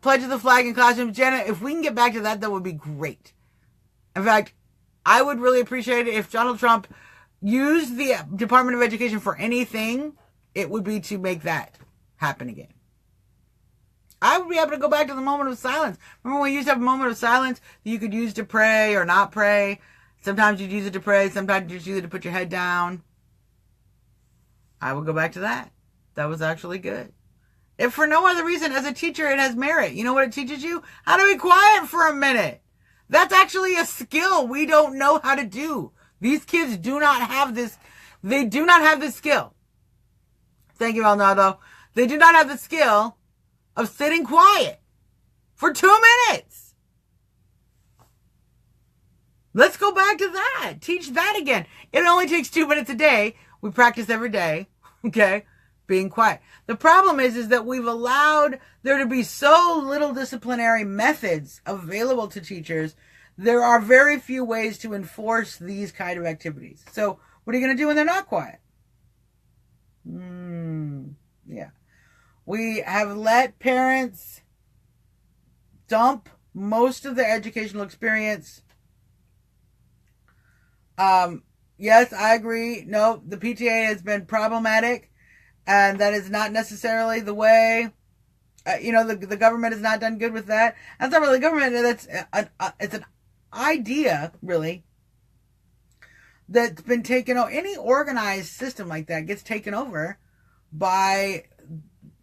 Pledge of the flag in classrooms. Jenna, if we can get back to that, that would be great. In fact, I would really appreciate it if Donald Trump used the Department of Education for anything. It would be to make that happen again. I would be able to go back to the moment of silence. Remember when we used to have a moment of silence that you could use to pray or not pray? Sometimes you'd use it to pray. Sometimes you'd use it to put your head down. I would go back to that. That was actually good. If for no other reason, as a teacher, it has merit. You know what it teaches you? How to be quiet for a minute. That's actually a skill we don't know how to do. These kids do not have this. They do not have this skill. Thank you, Alnado. They do not have the skill of sitting quiet for 2 minutes. Let's go back to that. Teach that again. It only takes 2 minutes a day. We practice every day. Okay? Being quiet. The problem is that we've allowed there to be so little disciplinary methods available to teachers. There are very few ways to enforce these kind of activities. So what are you going to do when they're not quiet? Yeah. We have let parents dump most of their educational experience. Yes, I agree. No, the PTA has been problematic, and that is not necessarily the way. The government has not done good with that. That's not really government. It's an idea, really, that's been taken over. Any organized system like that gets taken over by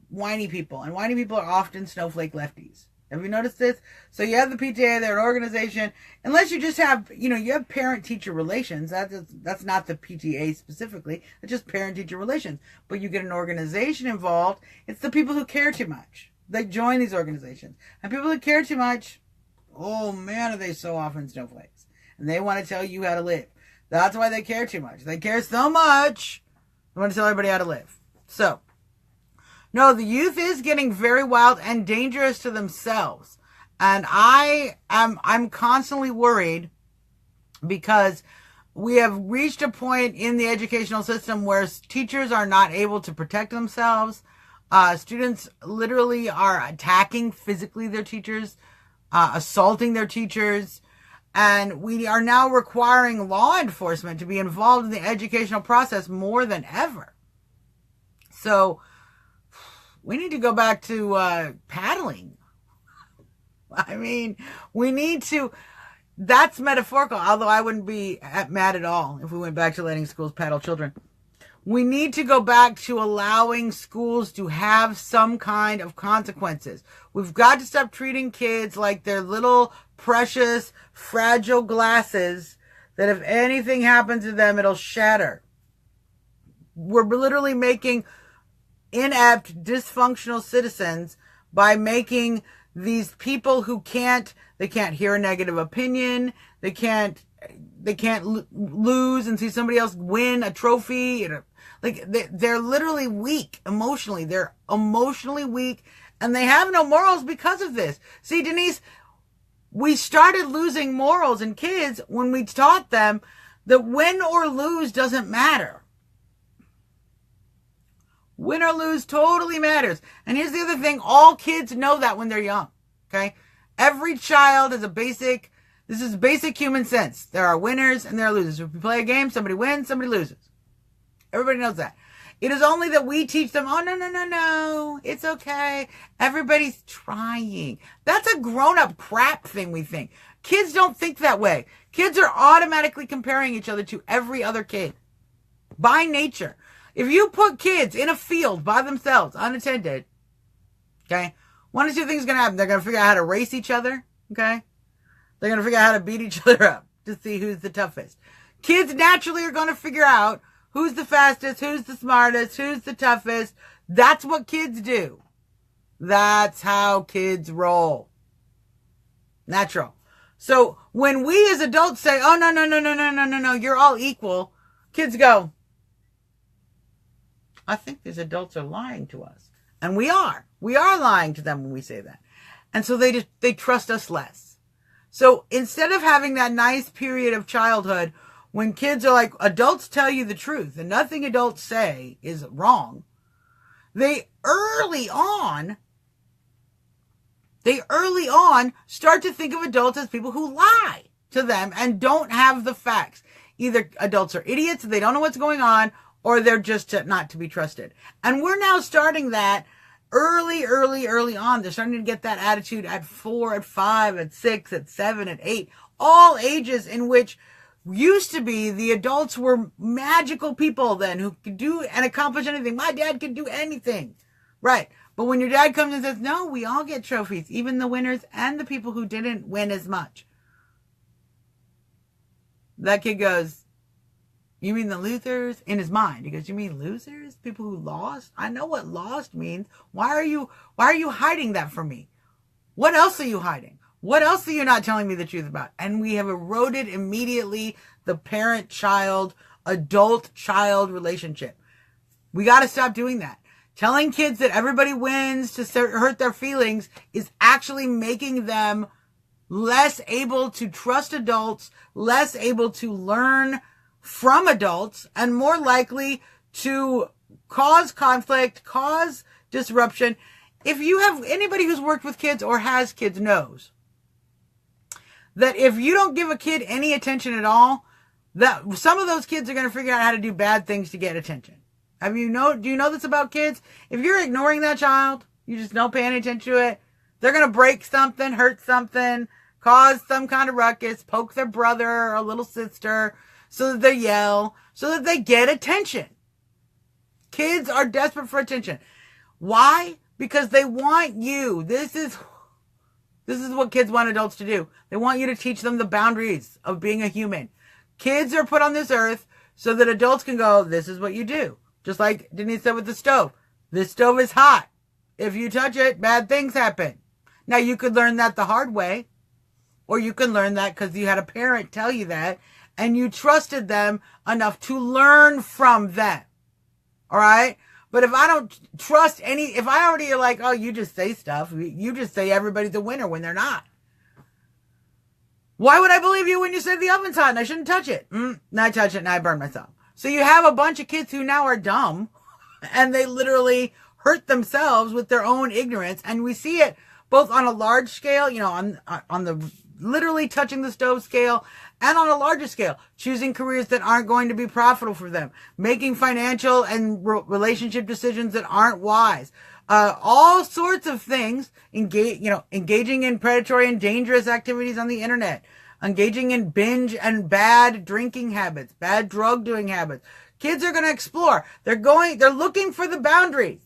whiny people, and whiny people are often snowflake lefties. Have you noticed this? So you have the PTA, they're an organization. Unless you just have, you have parent-teacher relations. That's not the PTA specifically. It's just parent-teacher relations. But you get an organization involved. It's the people who care too much. They join these organizations. And people who care too much, oh man, are they so often snowflakes. And they want to tell you how to live. That's why they care too much. They care so much, they want to tell everybody how to live. So, no, the youth is getting very wild and dangerous to themselves. And I'm constantly worried because we have reached a point in the educational system where teachers are not able to protect themselves. Students literally are attacking physically their teachers, assaulting their teachers. And we are now requiring law enforcement to be involved in the educational process more than ever. So we need to go back to paddling. I mean, we need to. That's metaphorical, although I wouldn't be mad at all if we went back to letting schools paddle children. We need to go back to allowing schools to have some kind of consequences. We've got to stop treating kids like they're little, precious, fragile glasses that if anything happens to them, it'll shatter. We're literally making inept, dysfunctional citizens by making these people who they can't hear a negative opinion. They can't lose and see somebody else win a trophy. They're literally weak emotionally. They're emotionally weak and they have no morals because of this. See, Denise, we started losing morals in kids when we taught them that win or lose doesn't matter. Win or lose totally matters. And here's the other thing. All kids know that when they're young. Okay? Every child is this is basic human sense. There are winners and there are losers. If you play a game, somebody wins, somebody loses. Everybody knows that. It is only that we teach them, oh, no. It's okay. Everybody's trying. That's a grown-up crap thing we think. Kids don't think that way. Kids are automatically comparing each other to every other kid. By nature. If you put kids in a field by themselves, unattended, okay, one of two things is going to happen. They're going to figure out how to race each other, okay? They're going to figure out how to beat each other up to see who's the toughest. Kids naturally are going to figure out who's the fastest, who's the smartest, who's the toughest. That's what kids do. That's how kids roll. Natural. So when we as adults say, oh, no, you're all equal, kids go, I think these adults are lying to us. And we are. We are lying to them when we say that. And so they trust us less. So instead of having that nice period of childhood when kids are like, adults tell you the truth and nothing adults say is wrong, they early on start to think of adults as people who lie to them and don't have the facts. Either adults are idiots, they don't know what's going on, or they're just not to be trusted. And we're now starting that early on. They're starting to get that attitude at 4, at 5, at 6, at 7, at 8, all ages in which used to be the adults were magical people then who could do and accomplish anything. My dad could do anything. Right. But when your dad comes and says, no, we all get trophies, even the winners and the people who didn't win as much. That kid goes, you mean the losers? In his mind, he goes, you mean losers? People who lost? I know what lost means. Why are you hiding that from me? What else are you hiding? What else are you not telling me the truth about? And we have eroded immediately the parent-child, adult-child relationship. We got to stop doing that. Telling kids that everybody wins to hurt their feelings is actually making them less able to trust adults, less able to learn from adults, and more likely to cause conflict, cause disruption. If you have anybody who's worked with kids or has kids knows that if you don't give a kid any attention at all, that some of those kids are going to figure out how to do bad things to get attention. Do you know this about kids? If you're ignoring that child, you just don't pay any attention to it, they're going to break something, hurt something, cause some kind of ruckus, poke their brother or a little sister so that they yell, so that they get attention. Kids are desperate for attention. Why? Because they want you. This is what kids want adults to do. They want you to teach them the boundaries of being a human. Kids are put on this earth so that adults can go, this is what you do. Just like Denise said with the stove. This stove is hot. If you touch it, bad things happen. Now, you could learn that the hard way, or you can learn that because you had a parent tell you that, and you trusted them enough to learn from them. All right? But if I don't trust if I already are like, oh, you just say stuff. You just say everybody's a winner when they're not. Why would I believe you when you say the oven's hot and I shouldn't touch it? Now I touch it and I burn myself. So you have a bunch of kids who now are dumb and they literally hurt themselves with their own ignorance. And we see it both on a large scale, on the literally touching the stove scale, and on a larger scale, choosing careers that aren't going to be profitable for them, making financial and relationship decisions that aren't wise, all sorts of things, engaging in predatory and dangerous activities on the internet, engaging in binge and bad drinking habits, bad drug doing habits. Kids are going to explore. They're looking for the boundaries.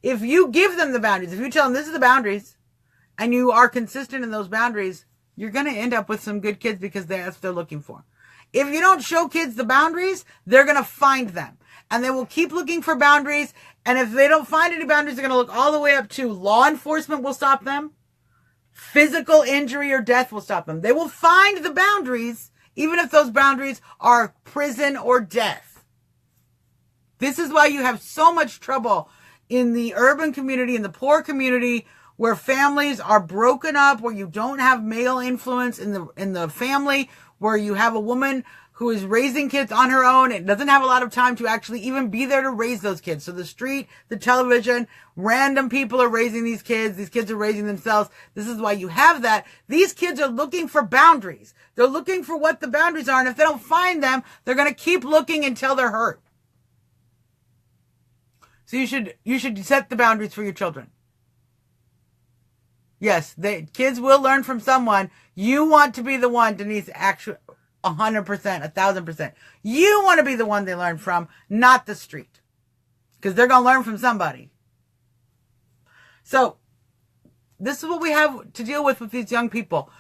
If you give them the boundaries, if you tell them this is the boundaries, and you are consistent in those boundaries, you're going to end up with some good kids because that's what they're looking for. If you don't show kids the boundaries, they're going to find them. And they will keep looking for boundaries. And if they don't find any boundaries, they're going to look all the way up to law enforcement will stop them. Physical injury or death will stop them. They will find the boundaries, even if those boundaries are prison or death. This is why you have so much trouble in the urban community, in the poor community, where families are broken up, where you don't have male influence in the family, where you have a woman who is raising kids on her own and doesn't have a lot of time to actually even be there to raise those kids. So the street, the television, random people are raising these kids. These kids are raising themselves. This is why you have that. These kids are looking for boundaries. They're looking for what the boundaries are. And if they don't find them, they're going to keep looking until they're hurt. So you should set the boundaries for your children. Yes, kids will learn from someone. You want to be the one, Denise, actually 100%, 1,000%. You want to be the one they learn from, not the street. Because they're going to learn from somebody. So, this is what we have to deal with these young people.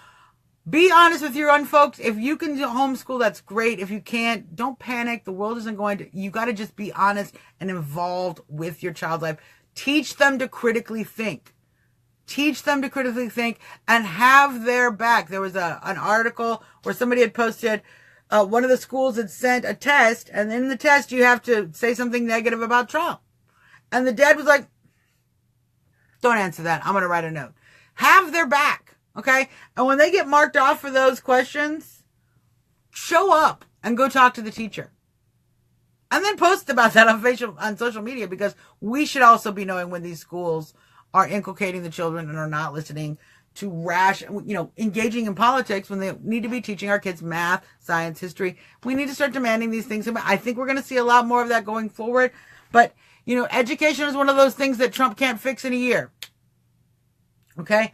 Be honest with your own folks. If you can homeschool, that's great. If you can't, don't panic. The world isn't going to... You got to just be honest and involved with your child's life. Teach them to critically think. Teach them to critically think and have their back. There was an article where somebody had posted, one of the schools had sent a test, and in the test you have to say something negative about Trump. And the dad was like, don't answer that. I'm going to write a note. Have their back, okay? And when they get marked off for those questions, show up and go talk to the teacher. And then post about that on social media, because we should also be knowing when these schools are inculcating the children and are not listening to engaging in politics when they need to be teaching our kids math, science, history. We need to start demanding these things. I think we're going to see a lot more of that going forward. But Education is one of those things that Trump can't fix in a year. Okay?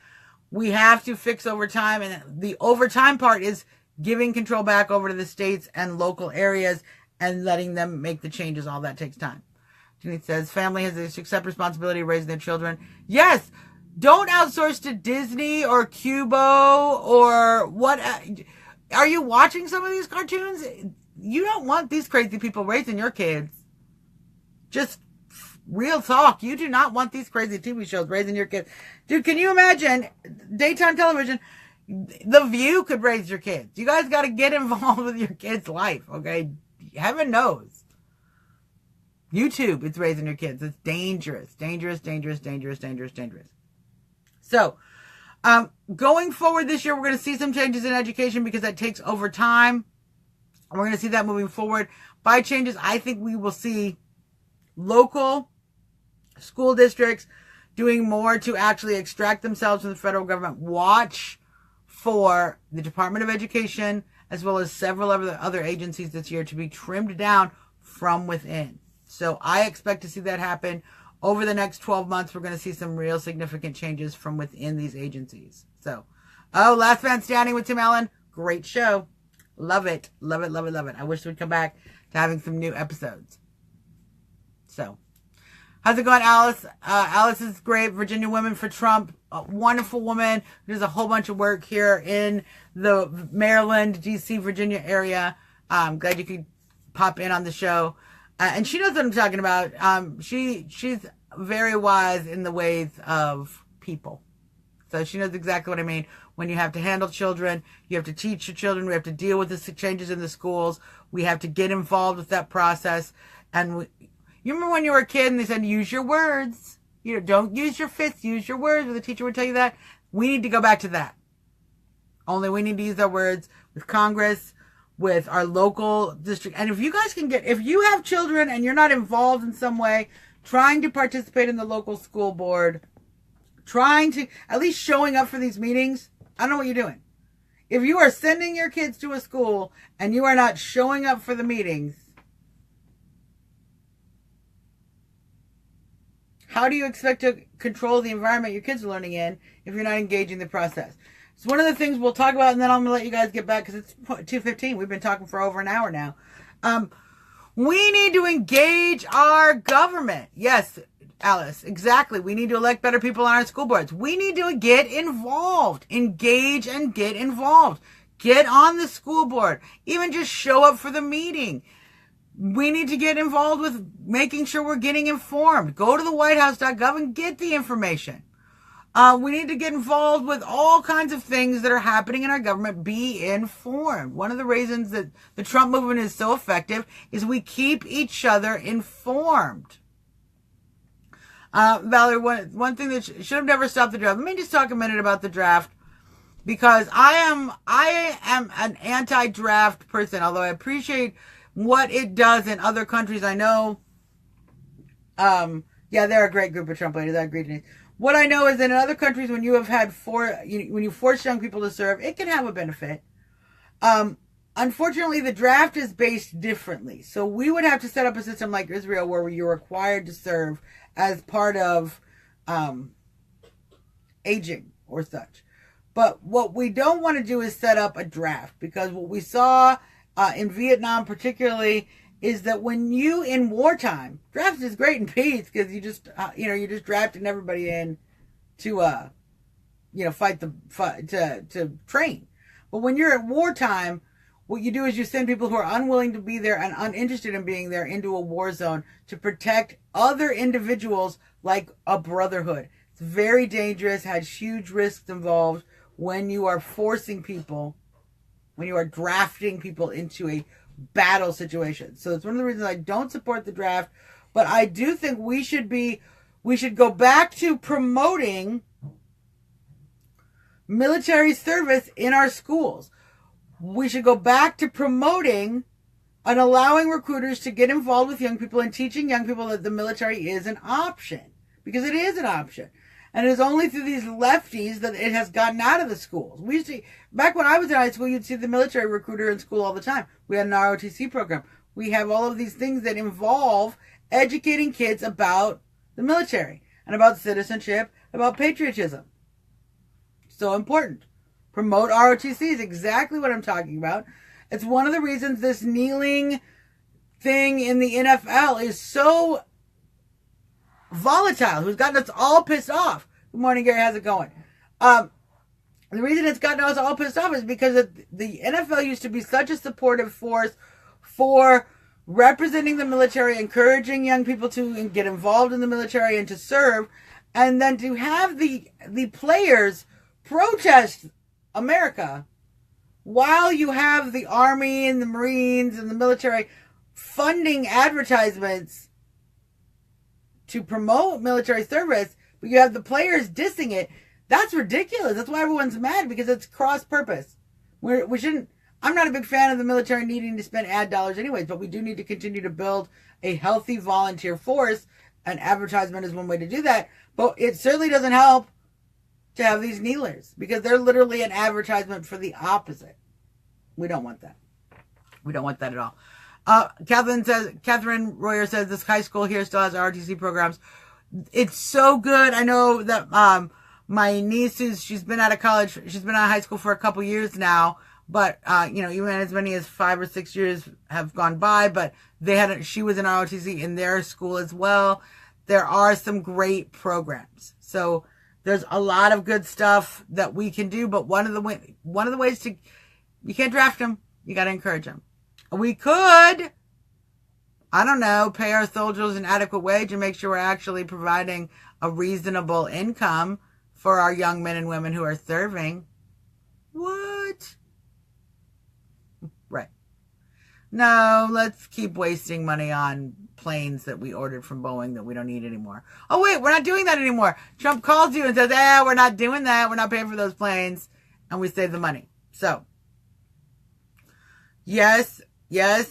We have to fix overtime, and the overtime part is giving control back over to the states and local areas and letting them make the changes. All that takes time. Denise says, family has to accept responsibility of raising their children. Yes! Don't outsource to Disney or Cubo or what. Are you watching some of these cartoons? You don't want these crazy people raising your kids. Just real talk. You do not want these crazy TV shows raising your kids. Dude, can you imagine daytime television? The View could raise your kids. You guys got to get involved with your kids' life, okay? Heaven knows. YouTube is raising your kids. It's dangerous. Dangerous, dangerous, dangerous, dangerous, dangerous. So, going forward this year, we're going to see some changes in education because that takes over time. We're going to see that moving forward. By changes, I think we will see local school districts doing more to actually extract themselves from the federal government. Watch for the Department of Education as well as several other agencies this year to be trimmed down from within. So I expect to see that happen. Over the next 12 months, we're going to see some real significant changes from within these agencies. So, Last Man Standing with Tim Allen. Great show. Love it. Love it, love it, love it. I wish we'd come back to having some new episodes. So, how's it going, Alice? Alice is great. Virginia Women for Trump. A wonderful woman who does a whole bunch of work here in the Maryland, D.C., Virginia area. I'm glad you could pop in on the show. And she knows what I'm talking about. She's very wise in the ways of people. So she knows exactly what I mean. When you have to handle children, you have to teach your children. We have to deal with the changes in the schools. We have to get involved with that process. And you remember when you were a kid and they said, use your words. Don't use your fists, use your words. Or the teacher would tell you that. We need to go back to that. Only we need to use our words with Congress, with our local district. And if you guys if you have children and you're not involved in some way, trying to participate in the local school board, trying to, at least showing up for these meetings, I don't know what you're doing. If you are sending your kids to a school and you are not showing up for the meetings, how do you expect to control the environment your kids are learning in if you're not engaging the process? It's one of the things we'll talk about, and then I'm going to let you guys get back because it's 2:15. We've been talking for over an hour now. We need to engage our government. Yes, Alice, exactly. We need to elect better people on our school boards. We need to get involved. Engage and get involved. Get on the school board. Even just show up for the meeting. We need to get involved with making sure we're getting informed. Go to the whitehouse.gov and get the information. We need to get involved with all kinds of things that are happening in our government. Be informed. One of the reasons that the Trump movement is so effective is we keep each other informed. Valerie, one thing that should have never stopped the draft. Let me just talk a minute about the draft, because I am an anti-draft person, although I appreciate what it does in other countries. I know, they're a great group of Trump leaders. I agree, Denise. What I know is that in other countries, when you have had when you force young people to serve, it can have a benefit. Unfortunately, the draft is based differently. So we would have to set up a system like Israel where you're required to serve as part of aging or such. But what we don't want to do is set up a draft, because what we saw in Vietnam particularly is that when you, in wartime, draft is great in peace because you just, you're just drafting everybody in to, to train. But when you're at wartime, what you do is you send people who are unwilling to be there and uninterested in being there into a war zone to protect other individuals like a brotherhood. It's very dangerous, has huge risks involved when you are forcing people, when you are drafting people into a battle situation. So it's one of the reasons I don't support the draft, but I do think we should go back to promoting military service in our schools. We should go back to promoting and allowing recruiters to get involved with young people and teaching young people that the military is an option, because it is an option. And it is only through these lefties that it has gotten out of the schools. We used to, back when I was in high school, you'd see the military recruiter in school all the time. We had an ROTC program. We have all of these things that involve educating kids about the military and about citizenship, about patriotism. So important. Promote ROTC is exactly what I'm talking about. It's one of the reasons this kneeling thing in the NFL is so volatile, who's gotten us all pissed off. Good morning, Gary. How's it going? The reason it's gotten us all pissed off is because the NFL used to be such a supportive force for representing the military, encouraging young people to get involved in the military and to serve, and then to have the players protest America while you have the Army and the Marines and the military funding advertisements to promote military service, but you have the players dissing it. That's ridiculous. That's why everyone's mad, because it's cross purpose. We shouldn't. I'm not a big fan of the military needing to spend ad dollars anyways, but we do need to continue to build a healthy volunteer force, and advertisement is one way to do that. But it certainly doesn't help to have these kneelers, because they're literally an advertisement for the opposite. We don't want that. We don't want that at all. Catherine Royer says this high school here still has ROTC programs. It's so good. I know that my niece, she's been out of college, she's been out of high school for a couple years now, but even as many as 5 or 6 years have gone by, but she was in ROTC in their school as well. There are some great programs. So there's a lot of good stuff that we can do, but one of the ways to, you can't draft them, you got to encourage them. We could, I don't know, pay our soldiers an adequate wage and make sure we're actually providing a reasonable income for our young men and women who are serving. What? Right. No, let's keep wasting money on planes that we ordered from Boeing that we don't need anymore. Oh, wait, we're not doing that anymore. Trump calls you and says, we're not doing that. We're not paying for those planes. And we save the money. So, yes,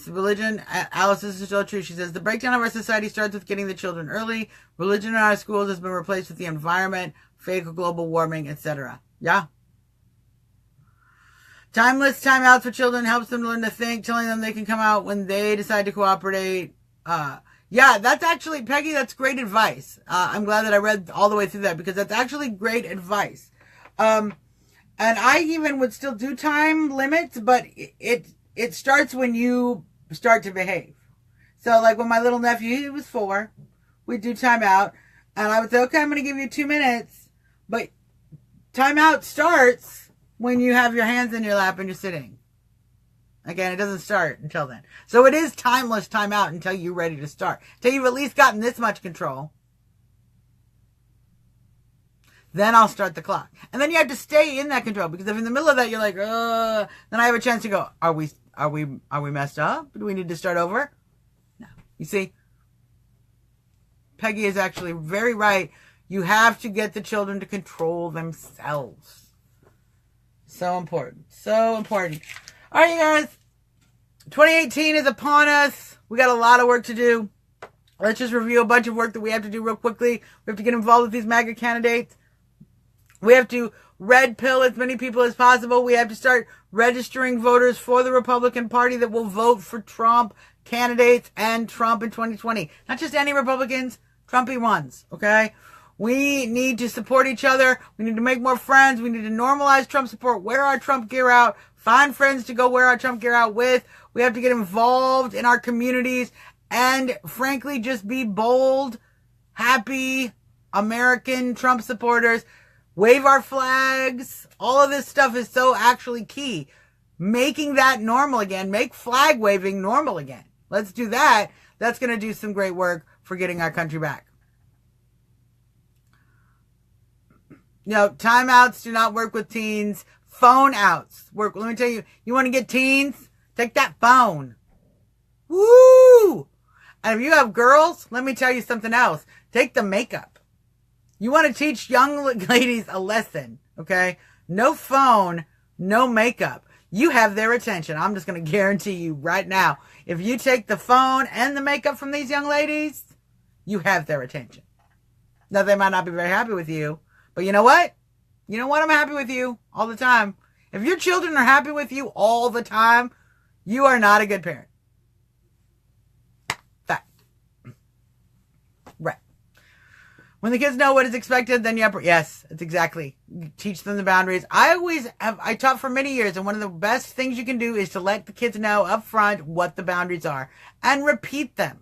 religion. Alice, this is so true. She says, the breakdown of our society starts with getting the children early. Religion in our schools has been replaced with the environment, fake global warming, etc. Yeah. Timeless timeouts for children helps them learn to think, telling them they can come out when they decide to cooperate. Yeah, that's actually, Peggy, that's great advice. I'm glad that I read all the way through that, because that's actually great advice. And I even would still do time limits, but it starts when you start to behave. So like when my little nephew, he was 4, we'd do timeout, and I would say, okay, I'm going to give you 2 minutes, but timeout starts when you have your hands in your lap and you're sitting. Again, it doesn't start until then. So it is timeless timeout until you're ready to start. Until you've at least gotten this much control. Then I'll start the clock. And then you have to stay in that control, because if in the middle of that you're like, then I have a chance to go, are we messed up? Do we need to start over? No. You see, Peggy is actually very right. You have to get the children to control themselves. So important. So important. All right, you guys. 2018 is upon us. We got a lot of work to do. Let's just review a bunch of work that we have to do real quickly. We have to get involved with these MAGA candidates. We have to red pill as many people as possible. We have to start registering voters for the Republican Party that will vote for Trump candidates and Trump in 2020. Not just any Republicans, Trumpy ones, okay? We need to support each other. We need to make more friends. We need to normalize Trump support. Wear our Trump gear out. Find friends to go wear our Trump gear out with. We have to get involved in our communities and, frankly, just be bold, happy American Trump supporters. Wave our flags. All of this stuff is so actually key. Making that normal again. Make flag waving normal again. Let's do that. That's going to do some great work for getting our country back. Timeouts do not work with teens. Phone outs work. Let me tell you, you want to get teens? Take that phone. Woo! And if you have girls, let me tell you something else. Take the makeup. You want to teach young ladies a lesson, okay? No phone, no makeup. You have their attention. I'm just going to guarantee you right now. If you take the phone and the makeup from these young ladies, you have their attention. Now, they might not be very happy with you, but you know what? You know what? I'm happy with you all the time. If your children are happy with you all the time, you are not a good parent. Fact. When the kids know what is expected, then yes, it's exactly. Teach them the boundaries. I taught for many years, and one of the best things you can do is to let the kids know up front what the boundaries are and repeat them.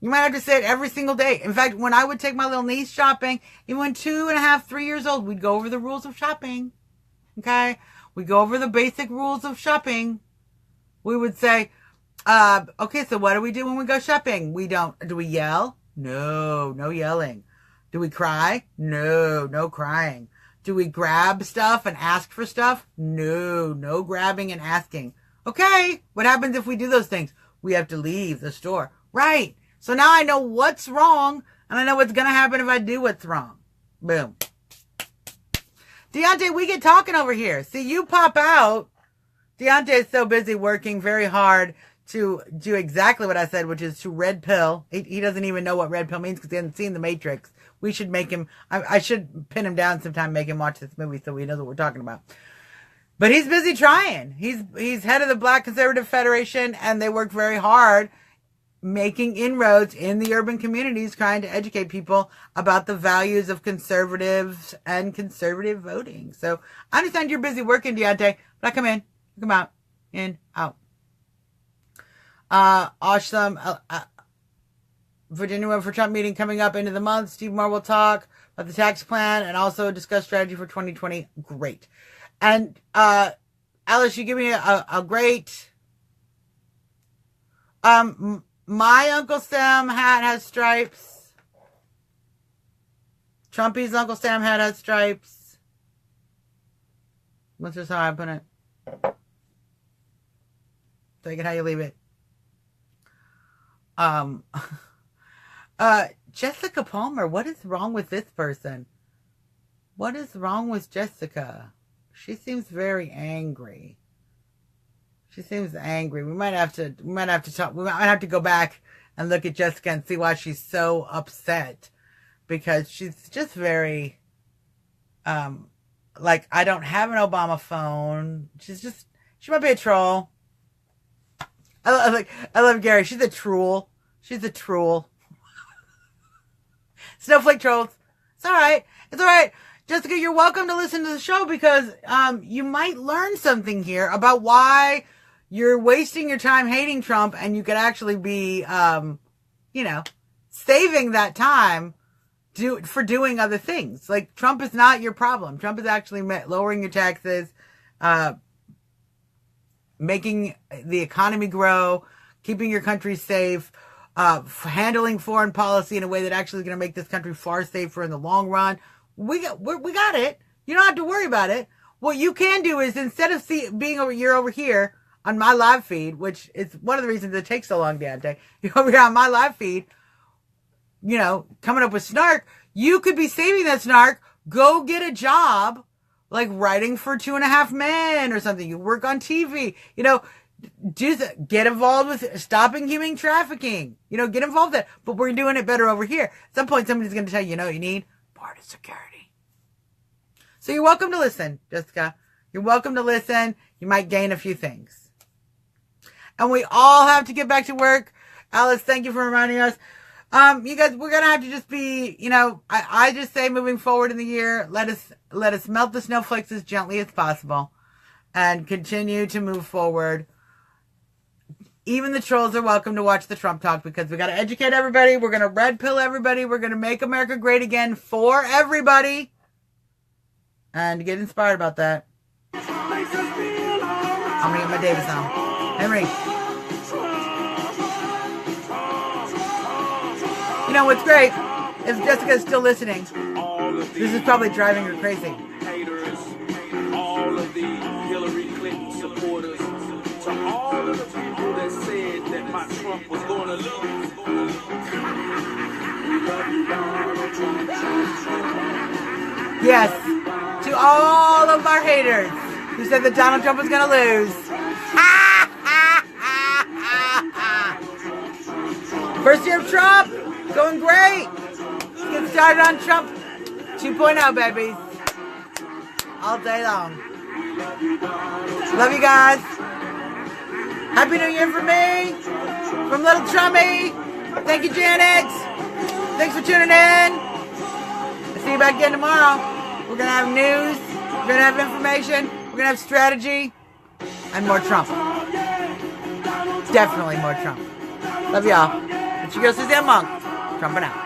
You might have to say it every single day. In fact, when I would take my little niece shopping, even when 2.5, 3 years old, we'd go over the rules of shopping. Okay? We go over the basic rules of shopping. We would say, okay, so what do we do when we go shopping? Do we yell? No yelling. Do we cry? No crying. Do we grab stuff and ask for stuff? No grabbing and asking. Okay, what happens if we do those things? We have to leave the store. Right. So now I know what's wrong, and I know what's going to happen if I do what's wrong. Boom. Deontay, we get talking over here. See, you pop out. Deontay is so busy working very hard to do exactly what I said, which is to red pill. He doesn't even know what red pill means because he hasn't seen The Matrix. We should make him, I should pin him down sometime, make him watch this movie so he knows what we're talking about. But he's busy trying. He's head of the Black Conservative Federation, and they work very hard making inroads in the urban communities, trying to educate people about the values of conservatives and conservative voting. So I understand you're busy working, Deontay, but I come in, come out, in, out. Awesome. Virginia Women for Trump meeting coming up into the month. Steve Moore will talk about the tax plan and also discuss strategy for 2020. Great. And Alice, you give me a great... My Uncle Sam hat has stripes. Trumpy's Uncle Sam hat has stripes. That's just how I put it. Take it how you leave it. Jessica Palmer, what is wrong with this person? What is wrong with Jessica? She seems very angry. She seems angry. We might have to talk. We might have to go back and look at Jessica and see why she's so upset, because she's just very, like, I don't have an Obama phone. She might be a troll. I love Gary. She's a troll. She's a troll. Snowflake trolls. It's all right. It's all right. Jessica, you're welcome to listen to the show because you might learn something here about why you're wasting your time hating Trump, and you could actually be, saving that time for doing other things. Like, Trump is not your problem. Trump is actually lowering your taxes, making the economy grow, keeping your country safe, handling foreign policy in a way that actually is going to make this country far safer in the long run. We got it. You don't have to worry about it. What you can do is, instead of being over here on my live feed, which is one of the reasons it takes so long, Deontay, you're over here on my live feed, coming up with snark, you could be saving that snark, go get a job, like writing for 2.5 Men or something. You work on TV, get involved with stopping human trafficking, get involved with that. But we're doing it better over here. At some point, somebody's going to tell you, what you need? Border security. So you're welcome to listen, Jessica. You're welcome to listen. You might gain a few things. And we all have to get back to work. Alice, thank you for reminding us. You guys, we're going to have to just be, I just say moving forward in the year, let us melt the snowflakes as gently as possible and continue to move forward. Even the trolls are welcome to watch the Trump talk, because we got to educate everybody. We're going to red pill everybody. We're going to make America great again for everybody. And get inspired about that. I'm going to get my Davis on. Henry. What's great is Jessica's still listening. This is probably driving her crazy. Haters, all of the Hillary Clinton supporters, to all of the people that said that my Trump was going to lose. Yes, to all of our haters who said that Donald Trump was going to lose. First year of Trump, going great. Let's get started on Trump 2.0, babies. All day long. Love you guys. Happy New Year from me, from Little Trumpy. Thank you, Janet. Thanks for tuning in. See you back again tomorrow. We're going to have news. We're going to have information. We're going to have strategy. And more Trump. Definitely more Trump. Love y'all. It's your girl, Suzzanne Monk. Trumping out.